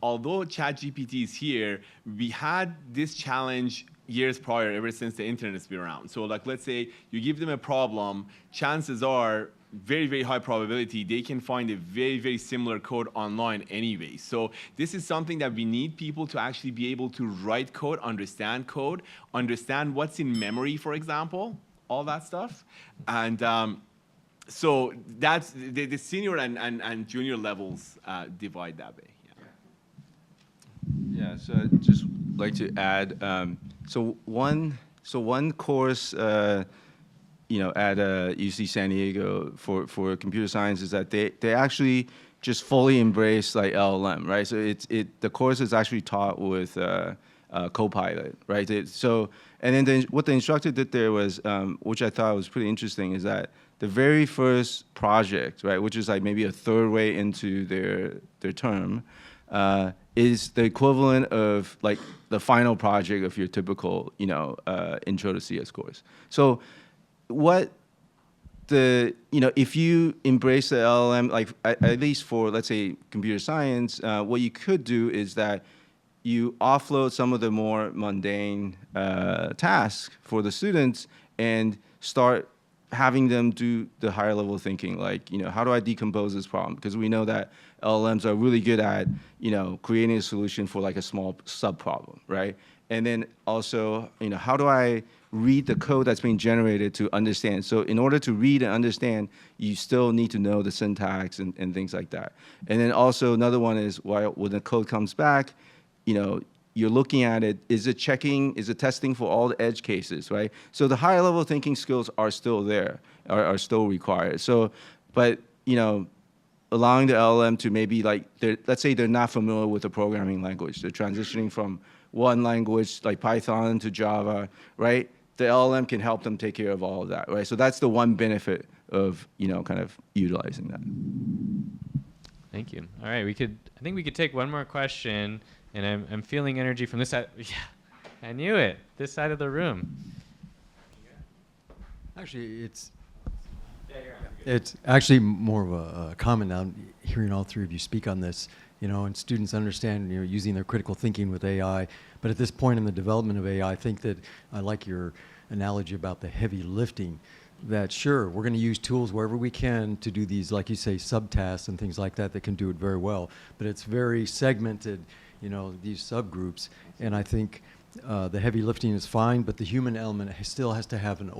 Although ChatGPT is here, we had this challenge years prior, ever since the internet has been around. So like, let's say you give them a problem, chances are very, very high probability they can find a very, very similar code online anyway. So this is something that we need people to actually be able to write code, understand what's in memory, for example, all that stuff. And so that's the senior and junior levels divide that way. Yeah, so I'd just like to add, so one course, at UC San Diego for computer science is that they actually just fully embrace like LLM, right? So the course is actually taught with Copilot, right? And then what the instructor did there was, which I thought was pretty interesting, is that the very first project, right, which is like maybe a third way into their term, is the equivalent of like the final project of your typical, intro to CS course. So if you embrace the LLM, like at least for, let's say, computer science, what you could do is that you offload some of the more mundane tasks for the students and start having them do the higher level thinking, like, how do I decompose this problem? Because we know that LLMs are really good at, creating a solution for like a small sub-problem, right? And then also, how do I read the code that's being generated to understand? So in order to read and understand, you still need to know the syntax and things like that. And then also another one is when the code comes back, you're looking at it, is it testing for all the edge cases, right? So the higher level thinking skills are still there, are still required. So, but, allowing the LLM to maybe let's say they're not familiar with the programming language. They're transitioning from one language like Python to Java, right? The LLM can help them take care of all of that, right? So that's the one benefit of, kind of utilizing that. Thank you. All right, I think we could take one more question, and I'm feeling energy from this side. Yeah, I knew it. This side of the room. Actually, it's actually more of a comment now, hearing all three of you speak on this, and students understand, using their critical thinking with AI. But at this point in the development of AI, I think that I like your analogy about the heavy lifting, that sure, we're going to use tools wherever we can to do these, like you say, subtasks and things like that can do it very well. But it's very segmented, these subgroups. And I think the heavy lifting is fine, but the human element still has to have an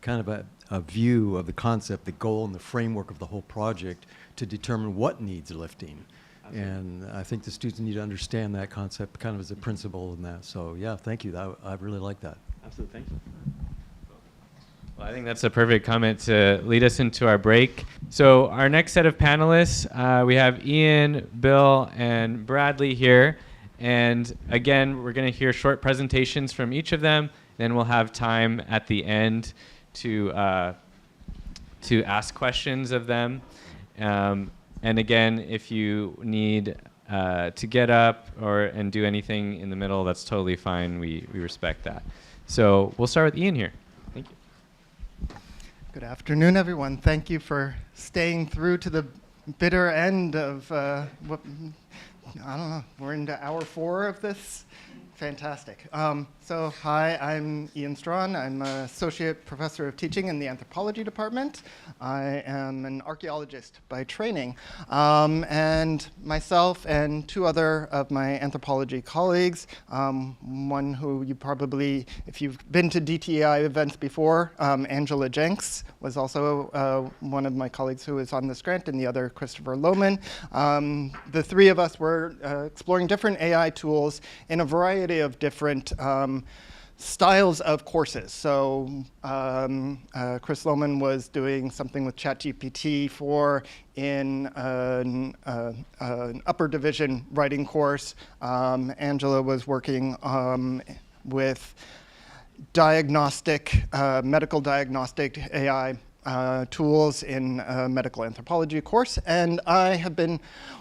kind of a view of the concept, the goal, and the framework of the whole project to determine what needs lifting. Absolutely. And I think the students need to understand that concept kind of as a principle in that. So yeah, thank you. I really like that. Absolutely, thank you. Well, I think that's a perfect comment to lead us into our break. So our next set of panelists, we have Ian, Bill, and Bradley here. And again, we're going to hear short presentations from each of them. Then we'll have time at the end to ask questions of them. And again, if you need to get up and do anything in the middle, that's totally fine. We respect that. So we'll start with Ian here. Thank you. Good afternoon, everyone. Thank you for staying through to the bitter end of what, I don't know, we're into hour 4 of this. Fantastic. So hi, I'm Ian Straughn. I'm an associate professor of teaching in the Anthropology department. I am an archaeologist by training. And myself and 2 other of my anthropology colleagues, one who you probably, if you've been to DTEI events before, Angela Jenks was also one of my colleagues who is on this grant, and the other, Christopher Lohman. The 3 of us were exploring different AI tools in a variety of different styles of courses. So Chris Lohman was doing something with ChatGPT in an upper division writing course. Angela was working with medical diagnostic AI tools in a medical anthropology course, and I have been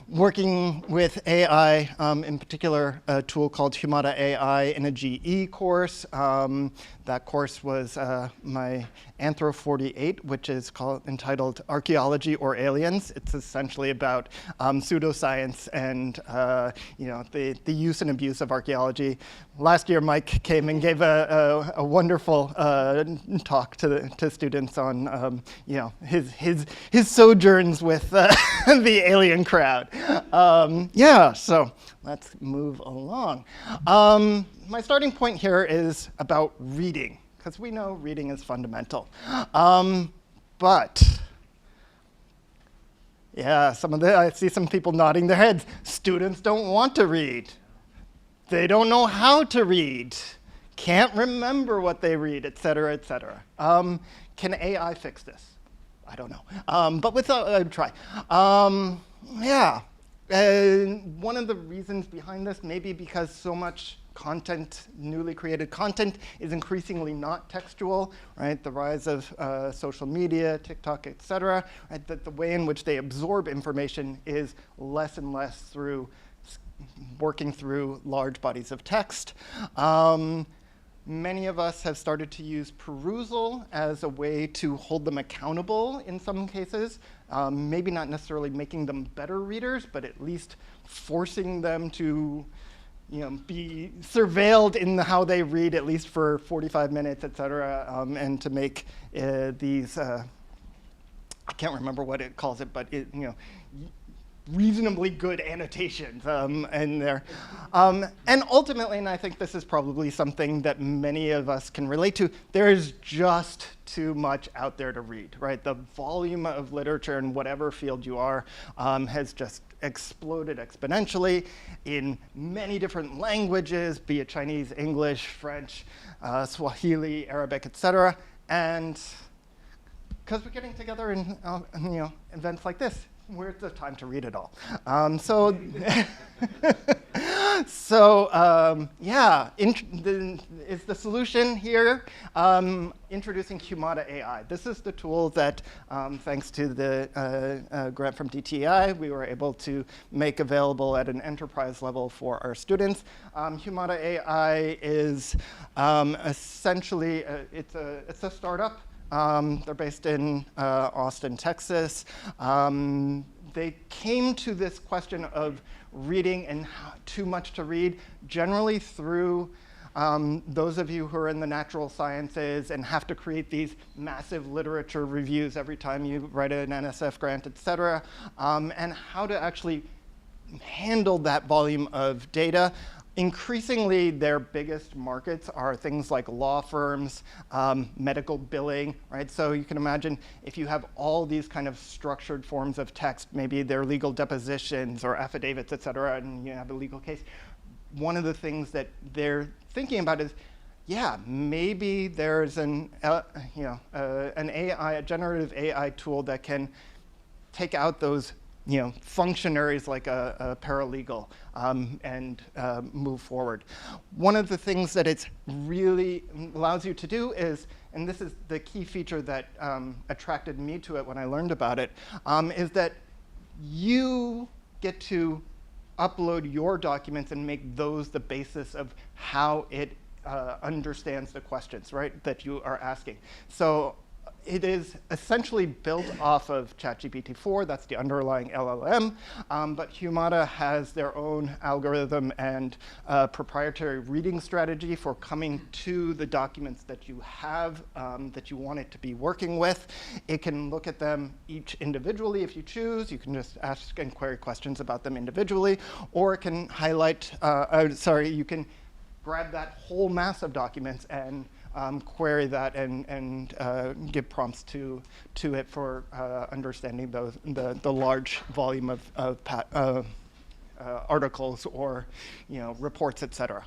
working with AI, in particular a tool called Humata AI in a GE course. That course was my Anthro 48, which is entitled Archaeology or Aliens. It's essentially about pseudoscience and the use and abuse of archaeology. Last year, Mike came and gave a wonderful talk to students on his sojourns with the alien crowd. So let's move along. My starting point here is about reading, because we know reading is fundamental. But yeah, I see some people nodding their heads. Students don't want to read. They don't know how to read, can't remember what they read, et cetera, et cetera. Can AI fix this? I don't know, but I'd try. One of the reasons behind this may be because so much content, newly created content, is increasingly not textual, right? The rise of social media, TikTok, et cetera, right? That the way in which they absorb information is less and less through working through large bodies of text. Many of us have started to use perusal as a way to hold them accountable in some cases, maybe not necessarily making them better readers, but at least forcing them to be surveilled in how they read at least for 45 minutes, et cetera, and to make these, I can't remember what it calls it, but reasonably good annotations in there. And ultimately, and I think this is probably something that many of us can relate to, there is just too much out there to read, right? The volume of literature in whatever field you are has just exploded exponentially in many different languages, be it Chinese, English, French, Swahili, Arabic, etc. And because we're getting together in events like this, where's the time to read it all? Is the solution here introducing Humata AI. This is the tool that, thanks to the grant from DTEI, we were able to make available at an enterprise level for our students. Humata AI is essentially, it's a startup. They're based in Austin, Texas. They came to this question of reading and too much to read generally through those of you who are in the natural sciences and have to create these massive literature reviews every time you write an NSF grant, et cetera, and how to actually handle that volume of data. Increasingly, their biggest markets are things like law firms, medical billing, right? So you can imagine if you have all these kind of structured forms of text, maybe they're legal depositions or affidavits, et cetera, and you have a legal case. One of the things that they're thinking about is, yeah, maybe there's an AI, a generative AI tool that can take out those functionaries like a paralegal and move forward. One of the things that it's really allows you to do is, and this is the key feature that attracted me to it when I learned about it, is that you get to upload your documents and make those the basis of how it understands the questions, right, that you are asking. So it is essentially built off of ChatGPT-4, that's the underlying LLM, but Humata has their own algorithm and proprietary reading strategy for coming to the documents that you have, that you want it to be working with. It can look at them each individually if you choose. You can just ask and query questions about them individually, or it can highlight, you can grab that whole mass of documents and query that and give prompts to it for understanding the large volume of articles or reports, et cetera.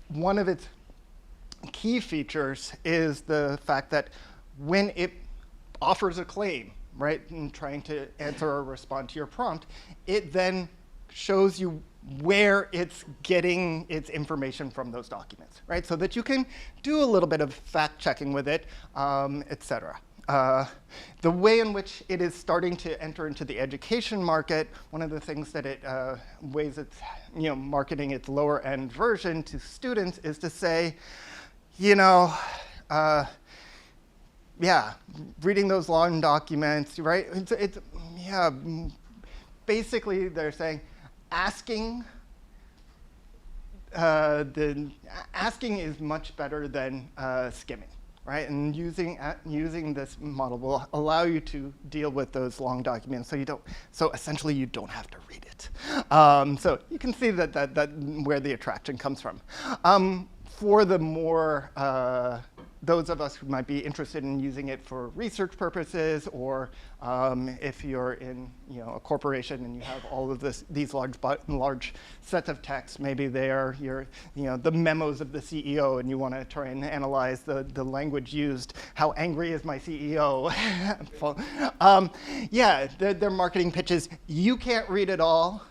One of its key features is the fact that when it offers a claim, right, and trying to answer or respond to your prompt, it then shows you where it's getting its information from those documents, right? So that you can do a little bit of fact checking with it, et cetera. The way in which it is starting to enter into the education market, one of the things that it ways it's marketing its lower end version to students is to say, reading those long documents, right? Basically they're saying, asking is much better than skimming, right? And using this model will allow you to deal with those long documents, so essentially you don't have to read it. So you can see that where the attraction comes from. For the more those of us who might be interested in using it for research purposes, or if you're in a corporation and you have all of these large sets of text, maybe they are the memos of the CEO, and you want to try and analyze the language used. How angry is my CEO? Their marketing pitches. You can't read it all.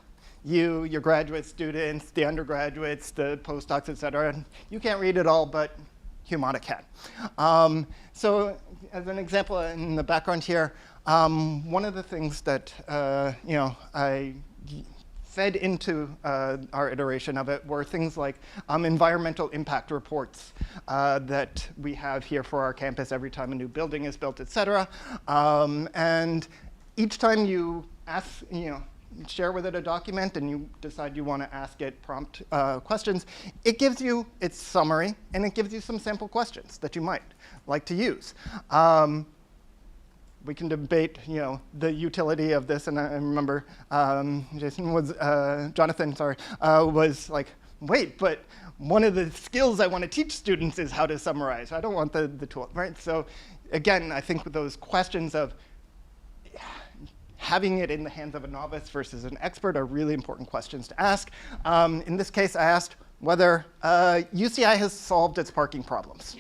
Your graduate students, the undergraduates, the postdocs, et cetera, you can't read it all, but Humata can. So as an example in the background here, one of the things that I fed into our iteration of it were things like environmental impact reports that we have here for our campus every time a new building is built, et cetera. And each time you ask, share with it a document and you decide you want to ask it prompt questions, it gives you its summary and it gives you some sample questions that you might like to use. We can debate, the utility of this, and I remember Jonathan was like, wait, but one of the skills I want to teach students is how to summarize. I don't want the tool, right? So again, I think with those questions of having it in the hands of a novice versus an expert are really important questions to ask. In this case, I asked whether UCI has solved its parking problems.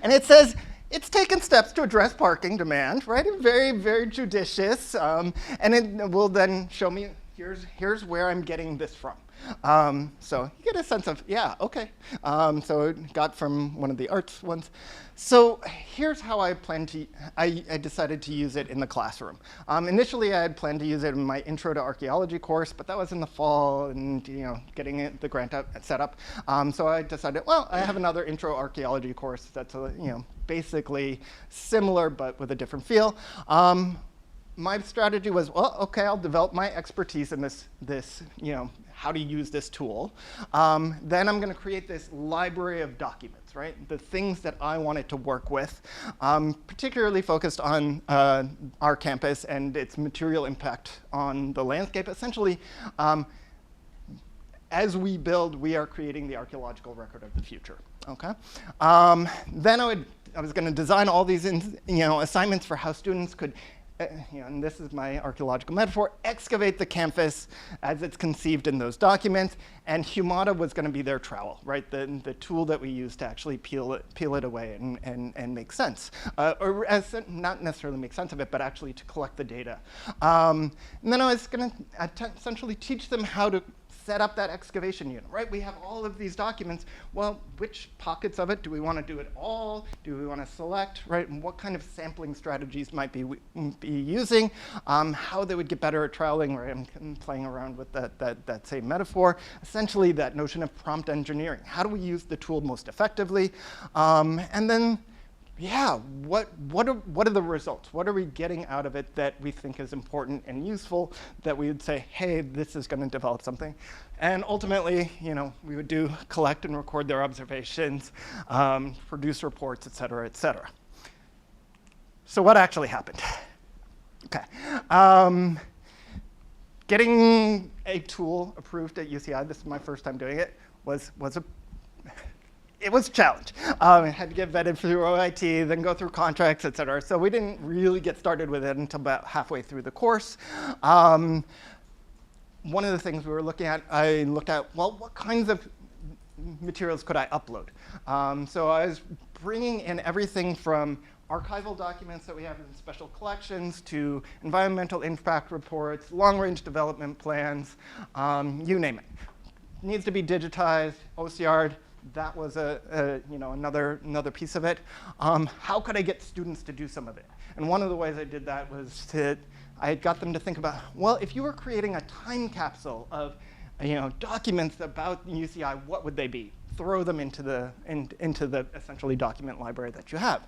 And it says, it's taken steps to address parking demand, right? Very, very judicious. And it will then show me, here's where I'm getting this from. So you get a sense of, yeah, okay. So it got from one of the arts ones. So here's how I decided to use it in the classroom. Initially, I had planned to use it in my Intro to Archaeology course, but that was in the fall and getting the grant set up. So I decided, well, I have another Intro Archaeology course that's basically similar but with a different feel. My strategy was, well, okay, I'll develop my expertise in this how to use this tool. Then I'm going to create this library of documents, right? The things that I want it to work with, particularly focused on our campus and its material impact on the landscape. Essentially, as we build, we are creating the archaeological record of the future. Okay. Then I was going to design all these assignments for how students could, and this is my archaeological metaphor, excavate the campus as it's conceived in those documents, and Humata was going to be their trowel, right? The tool that we use to actually peel it away and make sense, or not necessarily make sense of it, but actually to collect the data. And then I was going to essentially teach them how to set up that excavation unit, right? We have all of these documents. Well, which pockets of it do we want to do it all? Do we want to select, right? And what kind of sampling strategies might be using? How they would get better at troweling, right? I'm playing around with that same metaphor. Essentially, that notion of prompt engineering. How do we use the tool most effectively? And then, yeah, what are the results? What are we getting out of it that we think is important and useful that we would say, hey, this is going to develop something? And ultimately, we would collect and record their observations, produce reports, et cetera, et cetera. So what actually happened? Okay. Getting a tool approved at UCI, this is my first time doing it, it was a challenge. I had to get vetted through OIT, then go through contracts, et cetera. So we didn't really get started with it until about halfway through the course. One of the things we were looking at, I looked at, well, what kinds of materials could I upload? So I was bringing in everything from archival documents that we have in special collections to environmental impact reports, long-range development plans, you name it. Needs to be digitized, OCR'd. That was another piece of it. How could I get students to do some of it? And one of the ways I did that was I got them to think about, well, if you were creating a time capsule of documents about UCI, what would they be? Throw them into the essentially document library that you have.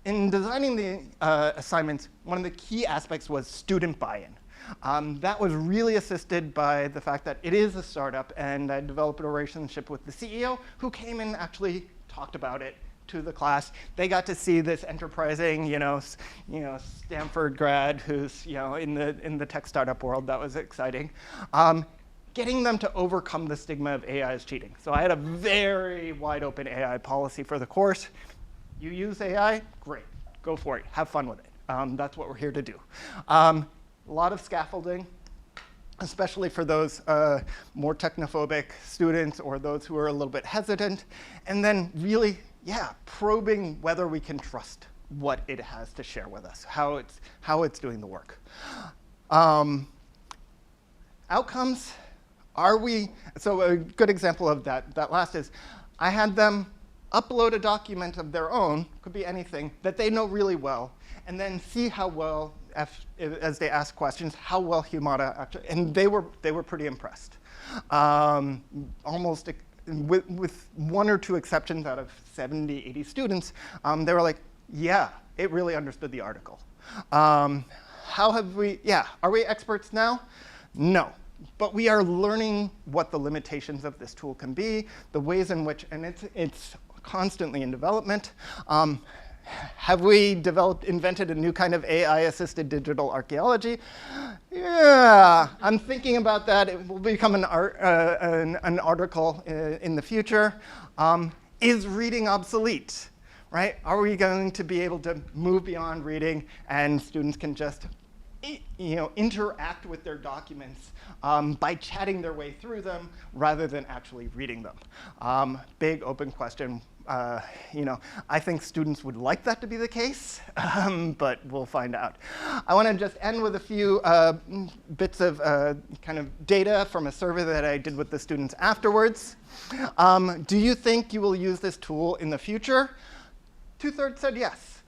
In designing the assignments, one of the key aspects was student buy-in. That was really assisted by the fact that it is a startup, and I developed a relationship with the CEO who came and actually talked about it to the class. They got to see this enterprising, Stanford grad who's in the tech startup world. That was exciting. Getting them to overcome the stigma of AI as cheating. So I had a very wide open AI policy for the course. You use AI, great, go for it, have fun with it. That's what we're here to do. A lot of scaffolding, especially for those more technophobic students or those who are a little bit hesitant. And then really, probing whether we can trust what it has to share with us, how it's doing the work. Outcomes, so a good example of that last is, I had them upload a document of their own, could be anything, that they know really well, and then see how well, as they ask questions, how well Humata actually, and they were pretty impressed. Almost with one or two exceptions out of 70, 80 students, they were like, yeah, it really understood the article. how have we, yeah, are we experts now? No. But we are learning what the limitations of this tool can be, the ways in which, and it's constantly in development. Have we invented a new kind of AI-assisted digital archaeology? Yeah, I'm thinking about that. It will become an article in the future. Is reading obsolete, right? Are we going to be able to move beyond reading and students can just interact with their documents by chatting their way through them rather than actually reading them? Big open question. I think students would like that to be the case, but we'll find out. I want to just end with a few bits of kind of data from a survey that I did with the students afterwards. Do you think you will use this tool in the future? 2/3 said yes.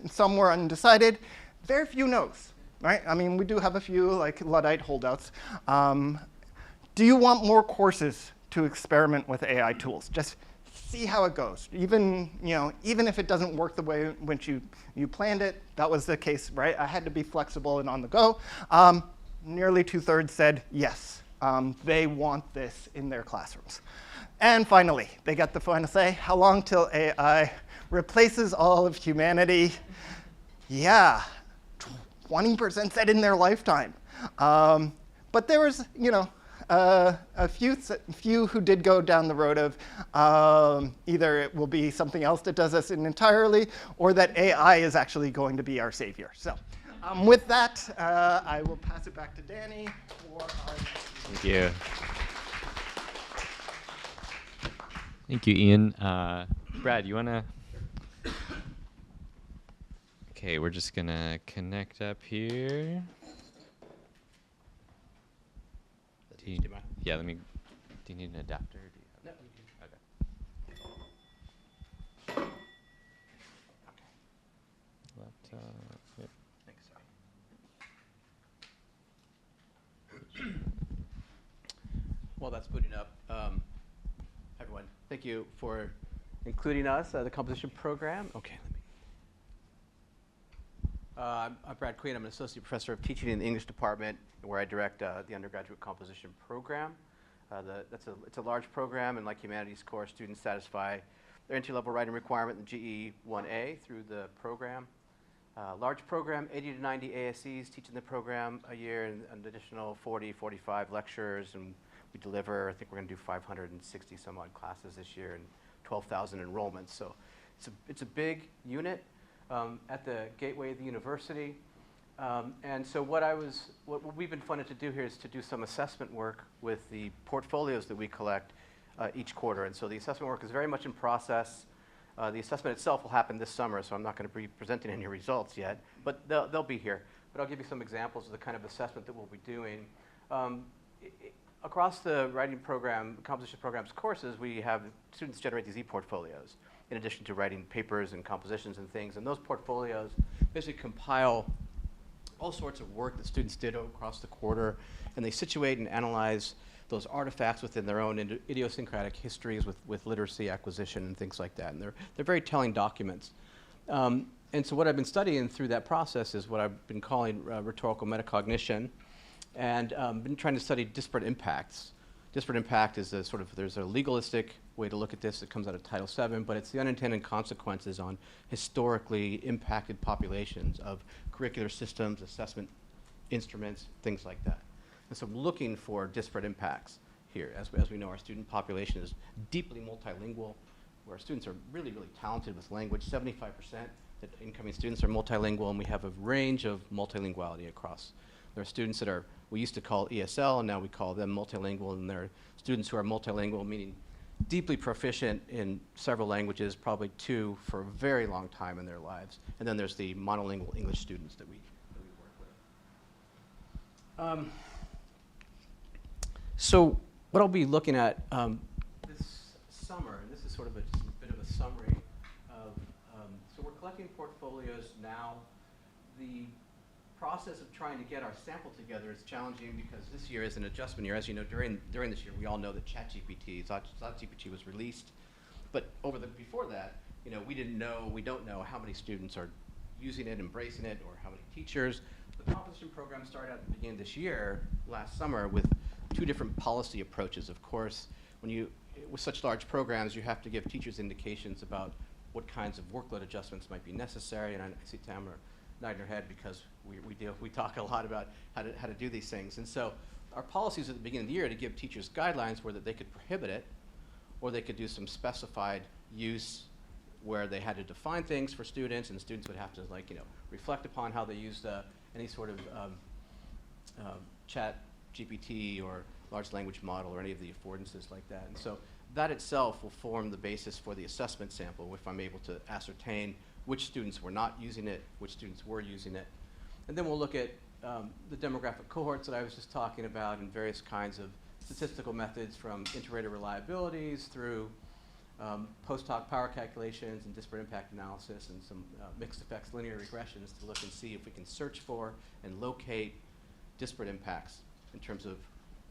Some were undecided. Very few no's, right? I mean, we do have a few like Luddite holdouts. Do you want more courses to experiment with AI tools? Just see how it goes. Even if it doesn't work the way in which you planned it, that was the case, right? I had to be flexible and on the go. Nearly 2/3 said yes. They want this in their classrooms. And finally, they got the final say, how long till AI replaces all of humanity? Yeah, 20% said in their lifetime. But there was, a few who did go down the road of either it will be something else that does us entirely, or that AI is actually going to be our savior. So with that, I will pass it back to Danny for our next. Thank you. Thank you, Ian. Brad, you want to? Okay, we're just going to connect up here. Yeah, do you need an adapter? No, we do. Okay. Laptop. Yep. Thanks. While that's booting up, everyone, thank you for including us, the composition program. Okay, I'm Brad Queen. I'm an associate professor of teaching in the English department, where I direct the undergraduate composition program. It's a large program, and like humanities core, students satisfy their entry-level writing requirement in GE 1A through the program. Large program, 80 to 90 ASCs teaching the program a year, and an additional 40, 45 lectures, and we deliver, I think we're going to do 560 some odd classes this year and 12,000 enrollments. So it's a big unit at the gateway of the university. And so what we've been funded to do here is to do some assessment work with the portfolios that we collect each quarter. And so the assessment work is very much in process. The assessment itself will happen this summer, so I'm not going to be presenting any results yet, but they'll be here. But I'll give you some examples of the kind of assessment that we'll be doing. Across the writing program, composition program's courses, we have students generate these e-portfolios in addition to writing papers and compositions and things. And those portfolios basically compile all sorts of work that students did across the quarter, and they situate and analyze those artifacts within their own idiosyncratic histories with literacy acquisition and things like that. And they're very telling documents. And so what I've been studying through that process is what I've been calling rhetorical metacognition, and been trying to study disparate impacts. Disparate impact is there's a legalistic way to look at this that comes out of Title VII, but it's the unintended consequences on historically impacted populations of curricular systems, assessment instruments, things like that. And so I'm looking for disparate impacts here. As we know, our student population is deeply multilingual, where our students are really, really talented with language. 75% that incoming students are multilingual, and we have a range of multilinguality across. There are students that we used to call ESL, and now we call them multilingual, and there are students who are multilingual, meaning deeply proficient in several languages, probably 2 for a very long time in their lives. And then there's the monolingual English students that we work with. So what I'll be looking at this summer, and this is sort of just a bit of a summary of, so we're collecting portfolios now. The process of trying to get our sample together is challenging because this year is an adjustment year. As you know, during this year, we all know that ChatGPT was released. But before that, we don't know how many students are using it, embracing it, or how many teachers. The composition program started at the beginning of this year, last summer, with 2 different policy approaches. Of course, with such large programs, you have to give teachers indications about what kinds of workload adjustments might be necessary. And I see Tamara nodding her head because we talk a lot about how to do these things. And so our policies at the beginning of the year to give teachers guidelines were that they could prohibit it, or they could do some specified use where they had to define things for students, and students would have to reflect upon how they used any sort of chat GPT or large language model or any of the affordances like that. And so that itself will form the basis for the assessment sample if I'm able to ascertain which students were not using it, which students were using it. And then we'll look at the demographic cohorts that I was just talking about and various kinds of statistical methods from inter-rater reliabilities through post hoc power calculations and disparate impact analysis and some mixed effects linear regressions to look and see if we can search for and locate disparate impacts in terms of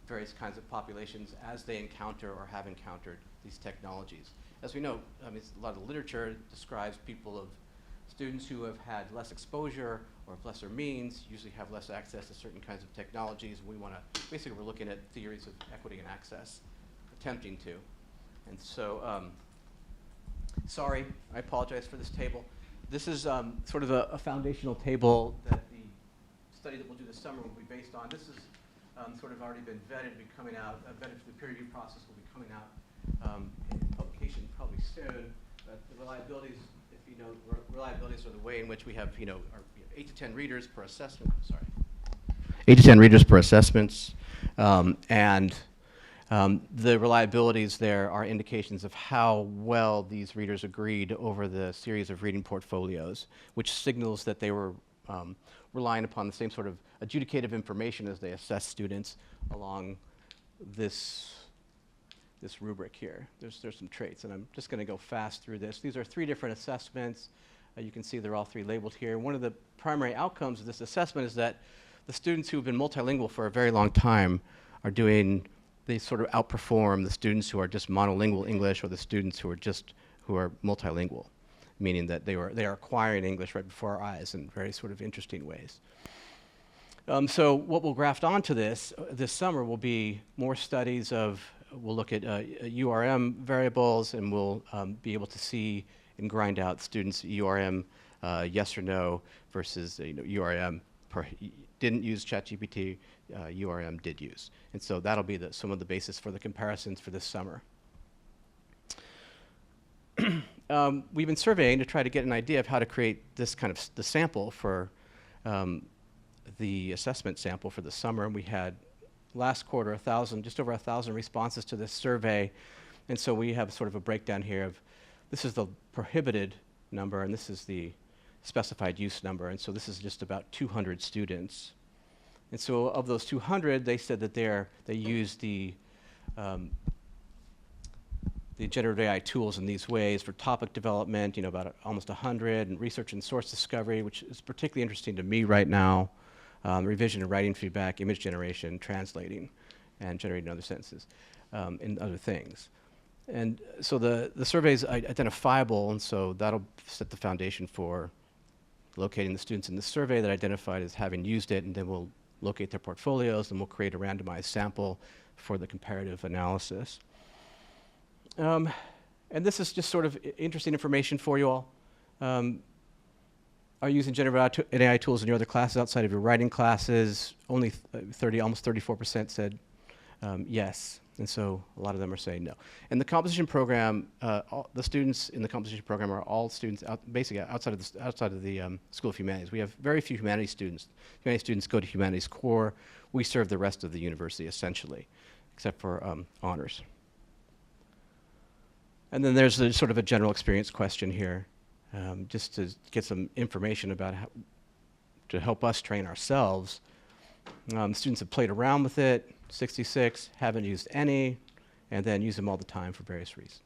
various kinds of populations as they encounter or have encountered these technologies. As we know, a lot of literature describes students who have had less exposure or have lesser means, usually have less access to certain kinds of technologies. We want to, basically we're looking at theories of equity and access, attempting to. And so, sorry, I apologize for this table. This is sort of a foundational table that the study that we'll do this summer will be based on. This is sort of already been vetted, be coming out, vetted for the peer review process, will be coming out in publication probably soon. But the reliabilities, if you know, reliabilities are the way in which we have, our 8 to 10 readers per assessment. Sorry, 8 to 10 readers per assessments, and the reliabilities there are indications of how well these readers agreed over the series of reading portfolios, which signals that they were relying upon the same sort of adjudicative information as they assess students along this rubric here. There's some traits, and I'm just going to go fast through this. These are 3 different assessments. You can see they're all 3 labeled here. One of the primary outcomes of this assessment is that the students who have been multilingual for a very long time they sort of outperform the students who are just monolingual English or the students who are multilingual, meaning that they are acquiring English right before our eyes in very sort of interesting ways. So what we'll graft onto this summer will be more studies we'll look at URM variables, and we'll be able to see and grind out students' URM yes or no versus URM didn't use ChatGPT, URM did use. And so that'll be some of the basis for the comparisons for this summer. We've been surveying to try to get an idea of how to create this kind of the sample for the assessment sample for the summer. And we had last quarter just over 1,000 responses to this survey. And so we have sort of a breakdown here of this is the prohibited number and this is the specified use number. And so this is just about 200 students. And so of those 200, they said that they used the generative AI tools in these ways for topic development, about almost 100, and research and source discovery, which is particularly interesting to me right now, revision and writing feedback, image generation, translating, and generating other sentences, and other things. And so the survey is identifiable, and so that'll set the foundation for locating the students in the survey that identified as having used it, and then we'll locate their portfolios, and we'll create a randomized sample for the comparative analysis. And this is just sort of interesting information for you all. Are you using generative AI tools in your other classes outside of your writing classes? Only almost 34% said yes. And so a lot of them are saying no. And the composition program, the students in the composition program are all students basically outside of the School of Humanities. We have very few humanities students. Humanities students go to humanities core. We serve the rest of the university essentially, except for honors. And then there's sort of a general experience question here, just to get some information about how to help us train ourselves. Students have played around with it, 66, haven't used any, and then use them all the time for various reasons.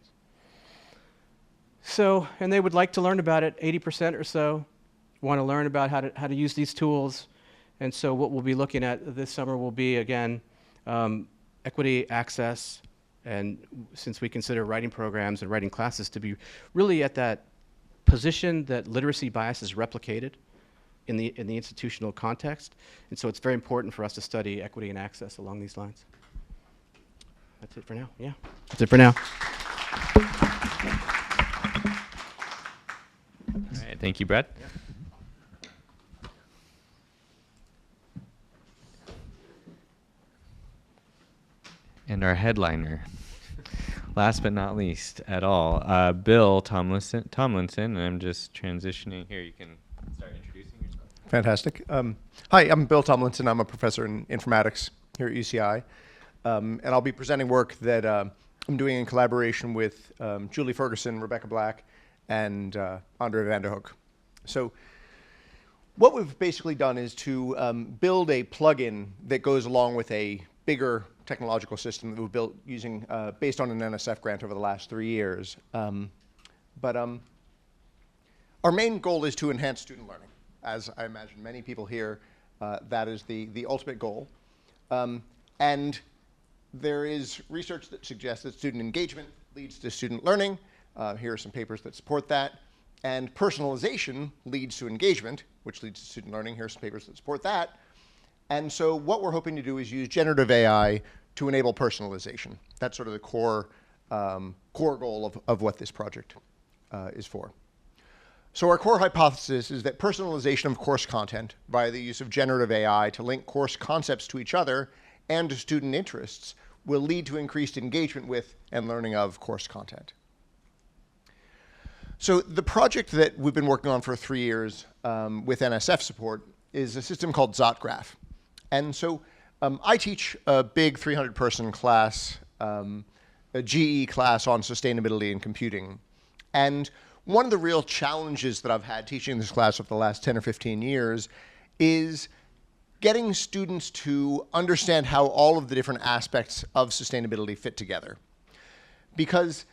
So, and they would like to learn about it, 80% or so want to learn about how to use these tools. And so what we'll be looking at this summer will be, again, equity, access, and since we consider writing programs and writing classes to be really at that position that literacy bias is replicated in the institutional context, and so it's very important for us to study equity and access along these lines. That's it for now. Yeah, that's it for now. All right, thank you, Brett. Yeah. And our headliner, last but not least at all, Bill Tomlinson, and I'm just transitioning here. You can start introducing yourself. Fantastic. Hi, I'm Bill Tomlinson. I'm a professor in informatics here at UCI. And I'll be presenting work that I'm doing in collaboration with Julie Ferguson, Rebecca Black, and Andre van der Hoek. So what we've basically done is to build a plugin that goes along with a bigger technological system that we've built using, based on an NSF grant over the last 3 years. But our main goal is to enhance student learning. As I imagine many people here, that is the ultimate goal. And there is research that suggests that student engagement leads to student learning. Here are some papers that support that. And personalization leads to engagement, which leads to student learning. Here are some papers that support that. And so what we're hoping to do is use generative AI to enable personalization. That's sort of the core goal of what this project is for. So our core hypothesis is that personalization of course content via the use of generative AI to link course concepts to each other and to student interests will lead to increased engagement with and learning of course content. So the project that we've been working on for 3 years with NSF support is a system called ZotGraph. And so I teach a big 300-person class, a GE class on sustainability and computing. And one of the real challenges that I've had teaching this class over the last 10 or 15 years is getting students to understand how all of the different aspects of sustainability fit together. Because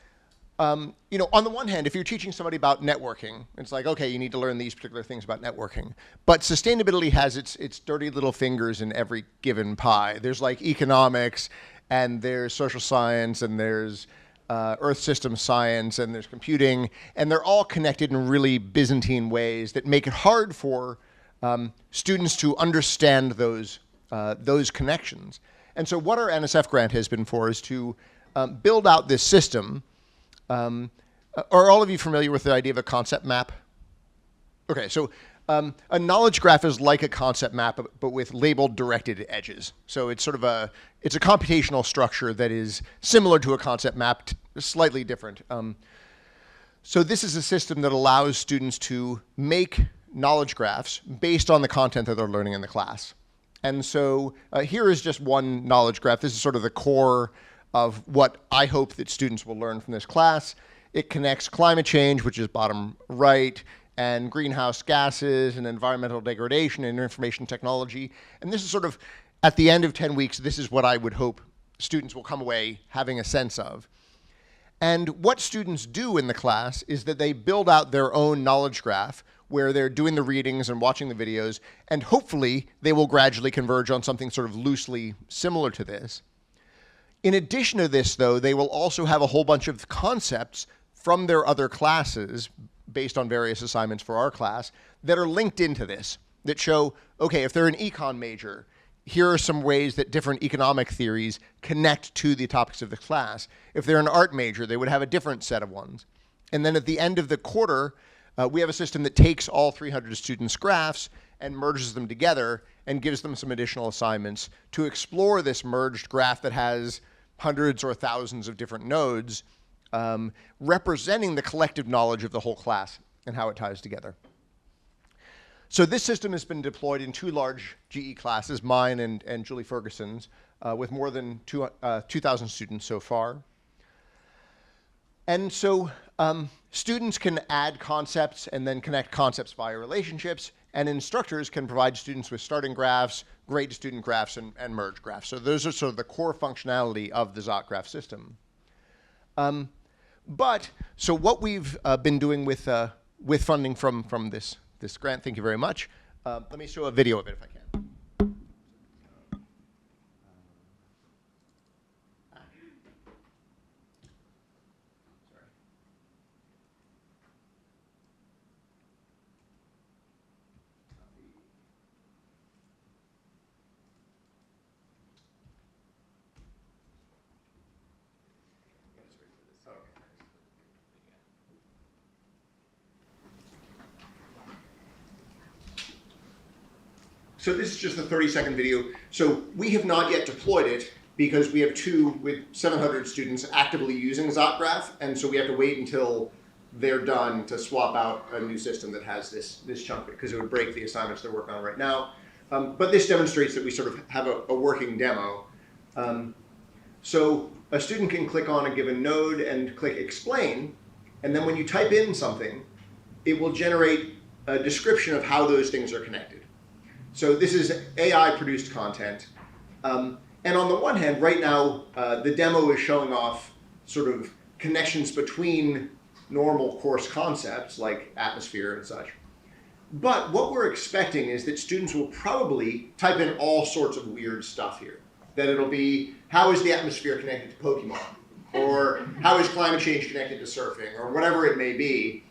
you know, on the one hand, if you're teaching somebody about networking, it's like, okay, you need to learn these particular things about networking. But sustainability has its dirty little fingers in every given pie. There's like economics, and there's social science, and there's earth system science, and there's computing, and they're all connected in really Byzantine ways that make it hard for students to understand those connections. And so what our NSF grant has been for is to build out this system. Are all of you familiar with the idea of a concept map? Okay, so a knowledge graph is like a concept map, but with labeled directed edges. So it's sort of it's a computational structure that is similar to a concept map, slightly different. So this is a system that allows students to make knowledge graphs based on the content that they're learning in the class. And so here is just one knowledge graph. This is sort of the core of what I hope that students will learn from this class. It connects climate change, which is bottom right, and greenhouse gases and environmental degradation and information technology. And this is sort of, at the end of 10 weeks, this is what I would hope students will come away having a sense of. And what students do in the class is that they build out their own knowledge graph where they're doing the readings and watching the videos, and hopefully they will gradually converge on something sort of loosely similar to this. In addition to this, though, they will also have a whole bunch of concepts from their other classes based on various assignments for our class that are linked into this, that show, okay, if they're an econ major, here are some ways that different economic theories connect to the topics of the class. If they're an art major, they would have a different set of ones. And then at the end of the quarter, we have a system that takes all 300 students' graphs and merges them together and gives them some additional assignments to explore this merged graph that has hundreds or thousands of different nodes representing the collective knowledge of the whole class and how it ties together. So this system has been deployed in 2 large GE classes, mine and Julie Ferguson's, with more than 2,000 students so far. And so students can add concepts and then connect concepts via relationships, and instructors can provide students with starting graphs, grade student graphs, and merge graphs. So those are sort of the core functionality of the ZotGraph system. So what we've been doing with funding from this grant, thank you very much. Let me show a video of it if I can. So this is just a 30-second video. So we have not yet deployed it because we have with 700 students actively using ZotGraph, and so we have to wait until they're done to swap out a new system that has this chunk of it, because it would break the assignments they're working on right now. But this demonstrates that we sort of have a working demo. So a student can click on a given node and click explain, and then when you type in something, it will generate a description of how those things are connected. So this is AI-produced content. And on the one hand, right now, the demo is showing off sort of connections between normal course concepts like atmosphere and such. But what we're expecting is that students will probably type in all sorts of weird stuff here. That it'll be, how is the atmosphere connected to Pokemon? Or how is climate change connected to surfing? Or whatever it may be.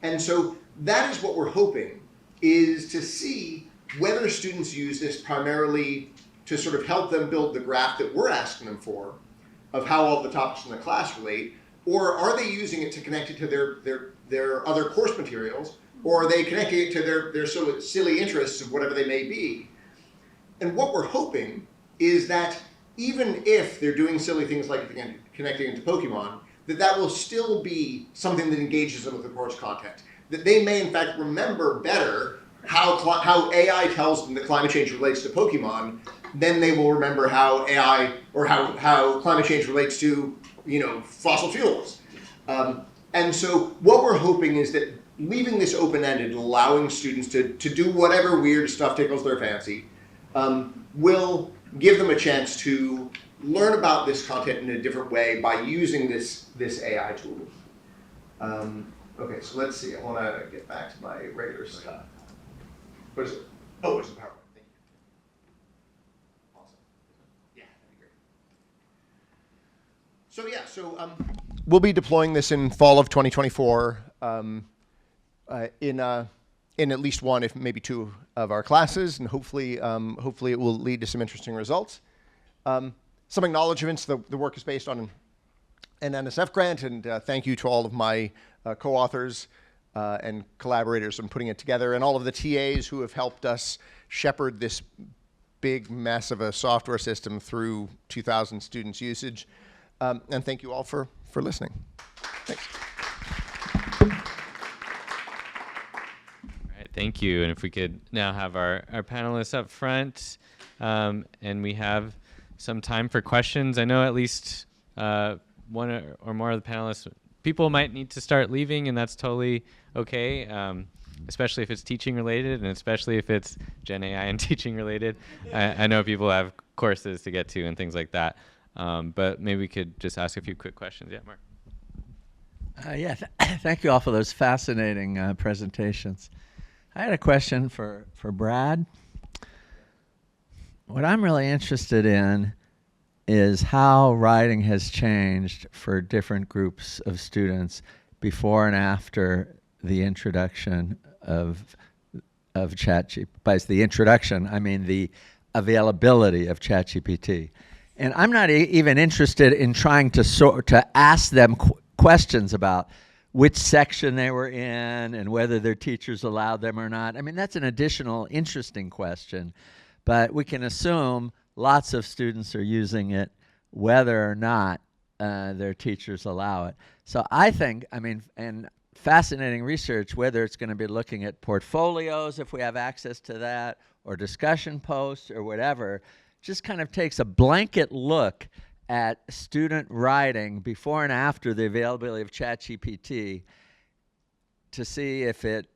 And so that is what we're hoping, is to see whether students use this primarily to sort of help them build the graph that we're asking them for, of how all the topics in the class relate, or are they using it to connect it to their other course materials, or are they connecting it to their sort of silly interests of whatever they may be. And what we're hoping is that even if they're doing silly things like connecting into Pokemon, that will still be something that engages them with the course content. That they may in fact remember better how AI tells them that climate change relates to Pokemon, then they will remember how AI or how climate change relates to, fossil fuels. And so what we're hoping is that leaving this open-ended and allowing students to do whatever weird stuff tickles their fancy will give them a chance to learn about this content in a different way by using this AI tool. Okay, so let's see. I want to get back to my regular stuff. What is it? Oh, it's the PowerPoint. Thank you. Awesome. Yeah, that'd be great. So we'll be deploying this in fall of 2024 in at least one, if maybe two, of our classes, and hopefully it will lead to some interesting results. Some acknowledgements. The work is based on an NSF grant, and thank you to all of my co-authors and collaborators in putting it together, and all of the TAs who have helped us shepherd this big mess of a software system through 2,000 students' usage. And thank you all for listening. Thanks. All right, thank you. And if we could now have our panelists up front, and we have some time for questions. I know at least one or more of the panelists, people might need to start leaving, and that's totally okay, especially if it's teaching related, and especially if it's GenAI and teaching related. I know people have courses to get to and things like that, but maybe we could just ask a few quick questions. Yeah, Mark. Thank you all for those fascinating presentations. I had a question for Brad. What I'm really interested in is how writing has changed for different groups of students before and after the introduction of ChatGPT. By the introduction, I mean the availability of ChatGPT. And I'm not even interested in trying to ask them questions about which section they were in and whether their teachers allowed them or not. I mean, that's an additional interesting question, but we can assume lots of students are using it whether or not their teachers allow it. So I think, and fascinating research, whether it's going to be looking at portfolios if we have access to that, or discussion posts or whatever, just kind of takes a blanket look at student writing before and after the availability of ChatGPT to see if it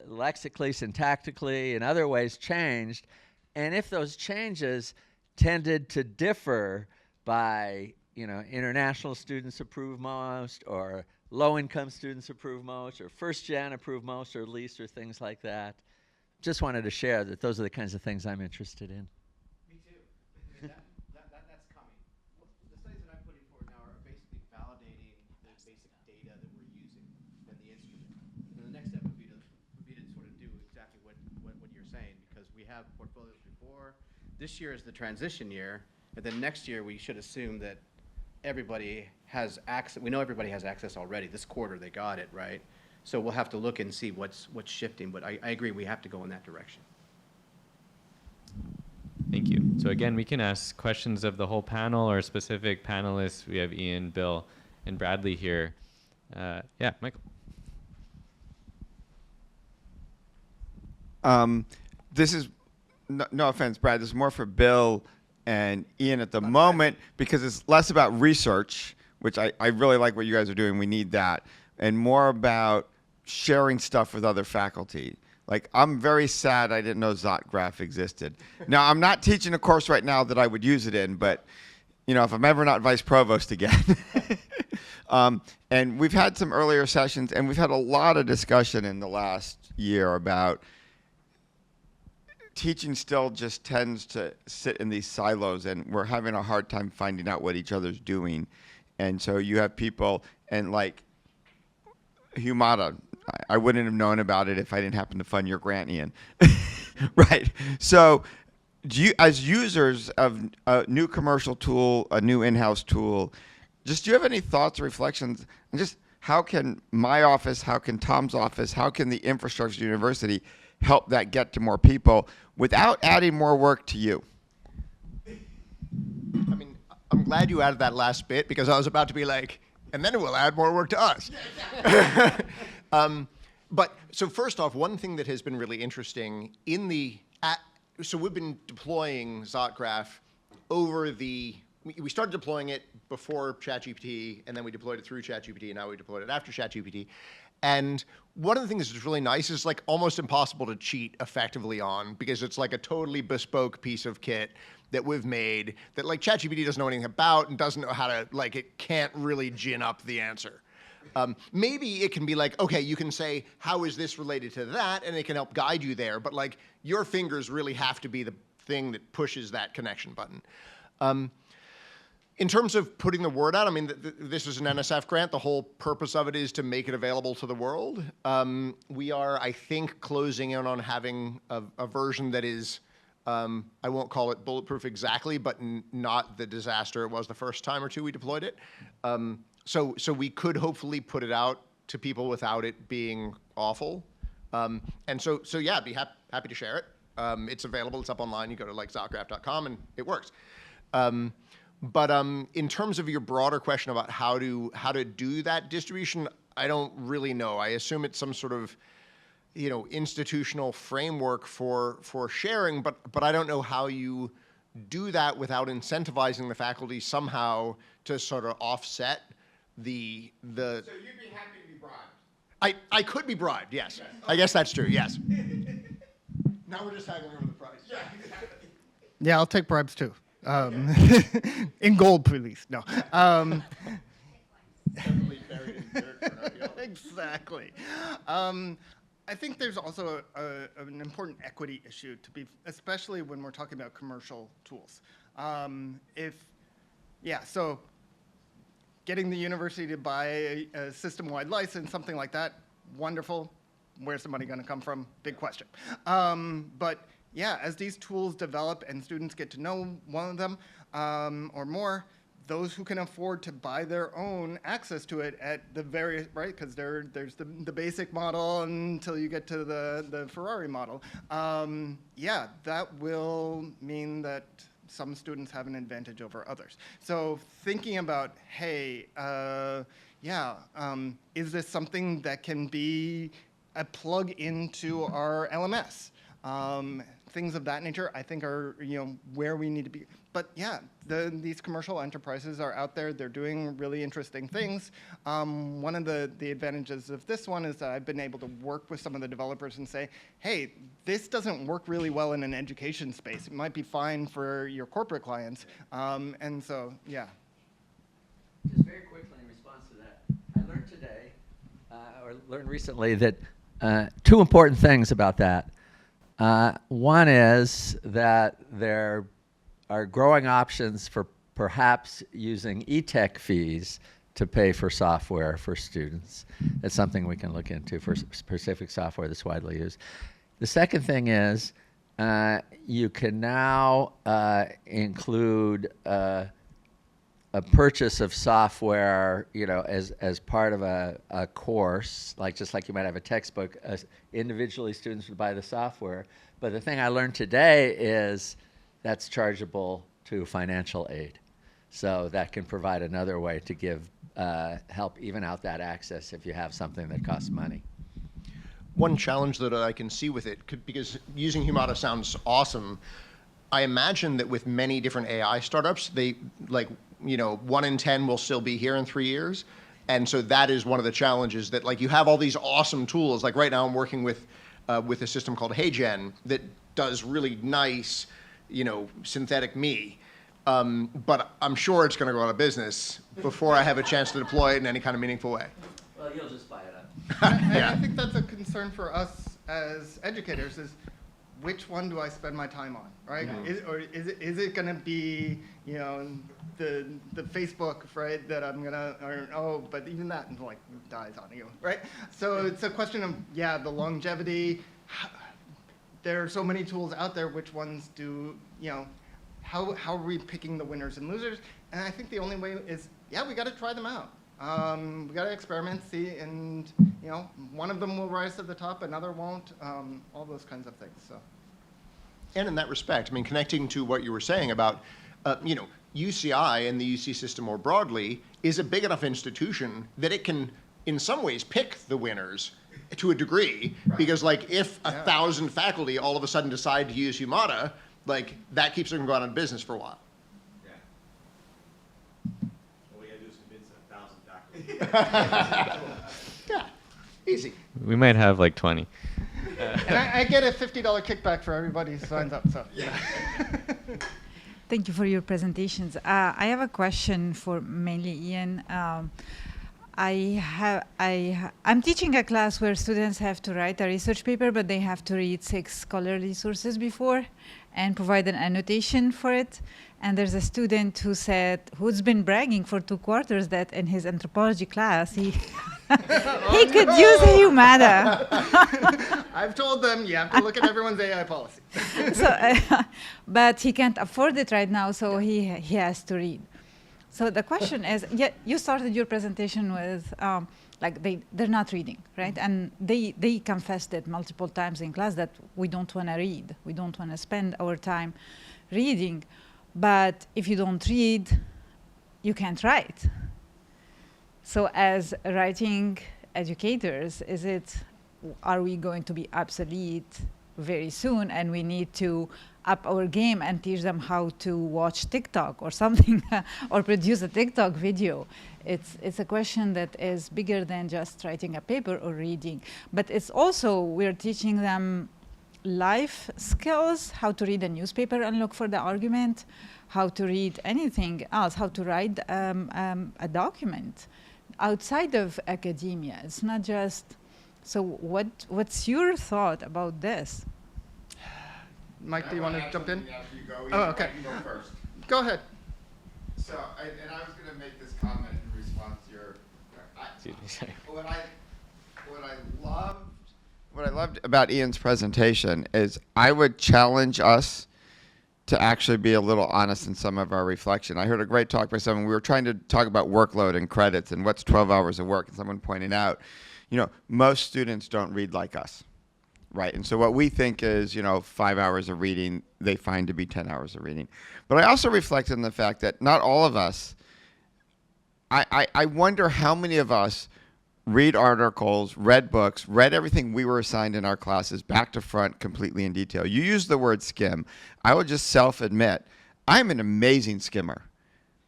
lexically, syntactically, in other ways changed, and if those changes tended to differ by, international students approve most, or low-income students approve most, or first-gen approve most or least, or things like that. Just wanted to share that those are the kinds of things I'm interested in. Me too. That's coming. The studies that I'm putting forward now are basically validating the basic data that we're using in the instrument. And the next step would be to sort of do exactly what you're saying, because we have portfolios before. This year is the transition year, and then next year we should assume that everybody has access. We know everybody has access already. This quarter they got it, right? So we'll have to look and see what's shifting, but I agree we have to go in that direction. Thank you. So again, we can ask questions of the whole panel or specific panelists. We have Ian, Bill, and Bradley here. Yeah, Michael. This is, no offense, Brad, this is more for Bill and Ian at the moment, because it's less about research, which I really like what you guys are doing. We need that. And more about sharing stuff with other faculty. Like, I'm very sad I didn't know ZotGraph existed. Now, I'm not teaching a course right now that I would use it in, but, you know, if I'm ever not vice provost again. And we've had some earlier sessions, and we've had a lot of discussion in the last year about teaching still just tends to sit in these silos, and we're having a hard time finding out what each other's doing. And so you have people, and like Humata, I wouldn't have known about it if I didn't happen to fund your grant, Ian. Right. So do you, as users of a new commercial tool, a new in-house tool, just do you have any thoughts or reflections? And just how can my office, how can Tom's office, how can the infrastructure university help that get to more people without adding more work to you? I mean, I'm glad you added that last bit, because I was about to be like, and then it will add more work to us. But so first off, one thing that has been really interesting in the, so we've been deploying ZotGraph over the, we started deploying it before ChatGPT, and then we deployed it through ChatGPT, and now we deployed it after ChatGPT. And one of the things that's really nice is like almost impossible to cheat effectively on, because it's like a totally bespoke piece of kit that we've made that like ChatGPT doesn't know anything about and doesn't know how to, like, it can't really gin up the answer. Maybe it can be like, okay, you can say, how is this related to that? And it can help guide you there. But like your fingers really have to be the thing that pushes that connection button. In terms of putting the word out, I mean, this is an NSF grant. The whole purpose of it is to make it available to the world. We are, I think, closing in on having a version that is, I won't call it bulletproof exactly, but not the disaster it was the first time or two we deployed it. So we could hopefully put it out to people without it being awful. And so yeah, I'd be happy to share it. It's available. It's up online. You go to like zotgraph.com and it works. But in terms of your broader question about how to do that distribution, I don't really know. I assume it's some sort of, you know, institutional framework for sharing, but I don't know how you do that without incentivizing the faculty somehow to sort of offset the. So you'd be happy to be bribed. I could be bribed. Yes. I guess that's true. Yes. Now we're just haggling over the price. Yeah, exactly. Yeah, I'll take bribes too. In gold, please. No. Exactly. I think there's also an important equity issue to be, especially when we're talking about commercial tools. So getting the university to buy a system-wide license, something like that, wonderful. Where's the money going to come from? Big question. But yeah, as these tools develop and students get to know one of them or more, those who can afford to buy their own access to it at the various, right, because there's the basic model until you get to the Ferrari model. Yeah, that will mean that some students have an advantage over others. So thinking about, hey, is this something that can be a plug into our LMS? Things of that nature, I think, are where we need to be. But yeah, these commercial enterprises are out there. They're doing really interesting things. One of the advantages of this one is that I've been able to work with some of the developers and say, hey, this doesn't work really well in an education space. It might be fine for your corporate clients. And so, yeah. Just very quickly in response to that, I learned today, or learned recently, that two important things about that. One is that there are growing options for perhaps using e-tech fees to pay for software for students. That's something we can look into for specific software that's widely used. The second thing is you can now include a purchase of software, as part of a course, just like you might have a textbook. Individually, students would buy the software. But the thing I learned today is that's chargeable to financial aid. So that can provide another way to give help even out that access if you have something that costs money. One challenge that I can see with it, because using Humata sounds awesome, I imagine that with many different AI startups, they, like, 1 in 10 will still be here in 3 years. And so that is one of the challenges, that like you have all these awesome tools. Like right now I'm working with a system called HeyGen that does really nice, synthetic me. But I'm sure it's going to go out of business before I have a chance to deploy it in any kind of meaningful way. Well, you'll just buy it up. And I think that's a concern for us as educators, is which one do I spend my time on, right? Mm-hmm. Is it going to be, the Facebook, right, that I'm going to, but even that like dies on you, right? So it's a question of, the longevity. There are so many tools out there. Which ones do, how are we picking the winners and losers? And I think the only way is, we got to try them out. We got to experiment, see, and one of them will rise to the top, another won't. All those kinds of things. So. And in that respect, I mean, connecting to what you were saying about, UCI and the UC system more broadly is a big enough institution that it can, in some ways, pick the winners to a degree. Right. Because, like, if 1,000 faculty all of a sudden decide to use Humata, like, that keeps them going out of business for a while. All we gotta do is convince 1,000 faculty. Easy. We might have like 20. And I get a $50 kickback for everybody who signs up. So. Thank you for your presentations. I have a question for mainly Ian. I'm teaching a class where students have to write a research paper, but they have to read 6 scholarly sources before and provide an annotation for it. And there's a student who's been bragging for 2 quarters that in his anthropology class, he could use Humata. I've told them you have to look at everyone's AI policy. But he can't afford it right now, so he has to read. So the question is, you started your presentation with, they're not reading, right? And they confessed it multiple times in class that we don't want to read. We don't want to spend our time reading. But if you don't read, you can't write. So as writing educators, are we going to be obsolete very soon, and we need to up our game and teach them how to watch TikTok or something, or produce a TikTok video? It's a question that is bigger than just writing a paper or reading. But it's also, we're teaching them life skills, how to read a newspaper and look for the argument, how to read anything else, how to write a document outside of academia. It's not just, so what's your thought about this? Mike, do you want to jump in? After you go, Oh, okay. I can go first. Go ahead. So, I was going to make this comment in response to your. What I loved about Ian's presentation is I would challenge us to actually be a little honest in some of our reflection. I heard a great talk by someone. We were trying to talk about workload and credits and what's 12 hours of work, and someone pointed out, most students don't read like us. Right, and so what we think is, 5 hours of reading, they find to be 10 hours of reading. But I also reflect on the fact that not all of us, I wonder how many of us read articles, read books, read everything we were assigned in our classes back to front completely in detail. You used the word skim. I will just self-admit, I'm an amazing skimmer.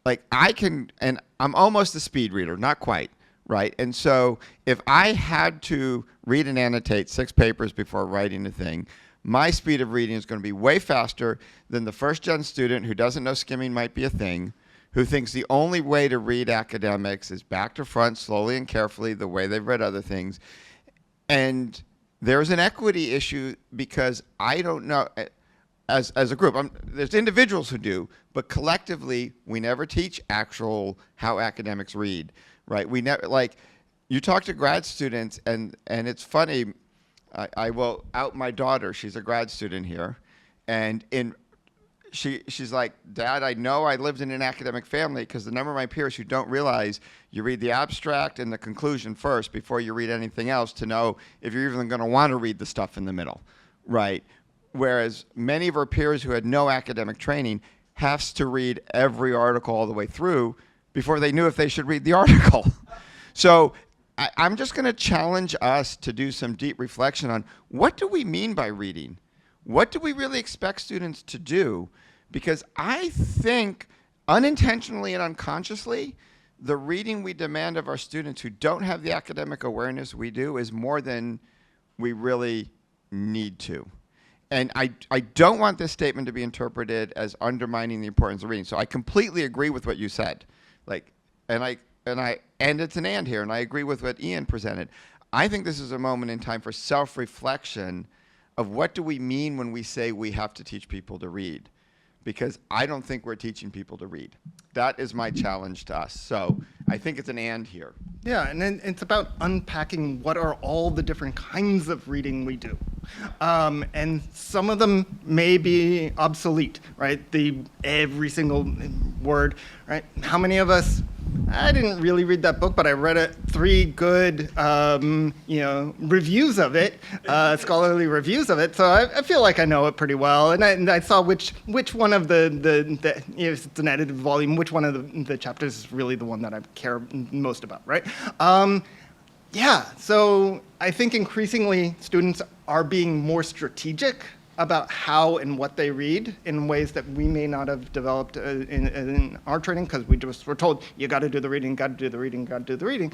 Like and I'm almost a speed reader, not quite. Right, and so if I had to read and annotate 6 papers before writing a thing, my speed of reading is going to be way faster than the first-gen student who doesn't know skimming might be a thing, who thinks the only way to read academics is back to front, slowly and carefully, the way they've read other things. And there's an equity issue because I don't know, as a group, there's individuals who do, but collectively, we never teach how academics read. Right, we never, you talk to grad students, and it's funny. I will out my daughter. She's a grad student here, and she's like, Dad, I know I lived in an academic family because the number of my peers who don't realize you read the abstract and the conclusion first before you read anything else to know if you're even going to want to read the stuff in the middle. Right, whereas many of our peers who had no academic training has to read every article all the way through before they knew if they should read the article. So I'm just going to challenge us to do some deep reflection on what do we mean by reading? What do we really expect students to do? Because I think unintentionally and unconsciously, the reading we demand of our students who don't have the academic awareness we do is more than we really need to. And I don't want this statement to be interpreted as undermining the importance of reading. So I completely agree with what you said. And it's an and here, and I agree with what Ian presented. I think this is a moment in time for self-reflection of what do we mean when we say we have to teach people to read? Because I don't think we're teaching people to read. That is my challenge to us. So I think it's an and here. Yeah, and then it's about unpacking what are all the different kinds of reading we do. And some of them may be obsolete, right? Every single word, right? How many of us, I didn't really read that book, but I read it, 3 good, reviews of it, scholarly reviews of it. So I feel like I know it pretty well. And I saw which one of the if it's an edited volume, which one of the chapters is really the one that I care most about, right? Yeah, so I think increasingly students are being more strategic about how and what they read in ways that we may not have developed in our training, because we just were told, you got to do the reading, got to do the reading, got to do the reading.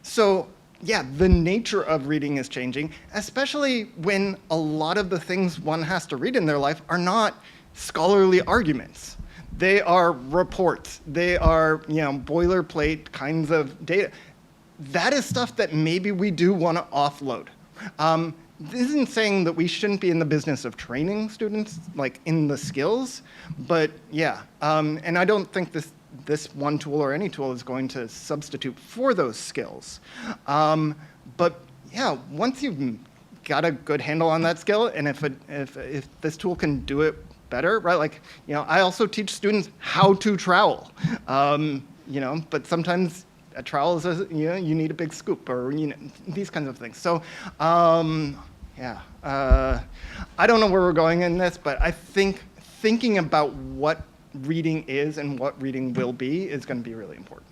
So yeah, the nature of reading is changing, especially when a lot of the things one has to read in their life are not scholarly arguments. They are reports. They are, boilerplate kinds of data. That is stuff that maybe we do want to offload. This isn't saying that we shouldn't be in the business of training students, like in the skills, but yeah. And I don't think this one tool or any tool is going to substitute for those skills. But yeah, once you've got a good handle on that skill, and if this tool can do it better, right? I also teach students how to trowel, but sometimes a trowel is, you need a big scoop, or these kinds of things. So, yeah, I don't know where we're going in this, but I think thinking about what reading is and what reading will be is going to be really important.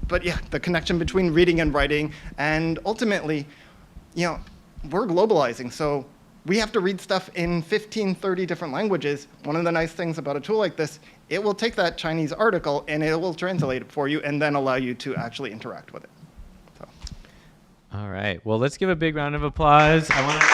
But yeah, the connection between reading and writing, and ultimately, we're globalizing, so we have to read stuff in 15, 30 different languages. One of the nice things about a tool like this, it will take that Chinese article and it will translate it for you and then allow you to actually interact with it. So. All right. Well, let's give a big round of applause. I want to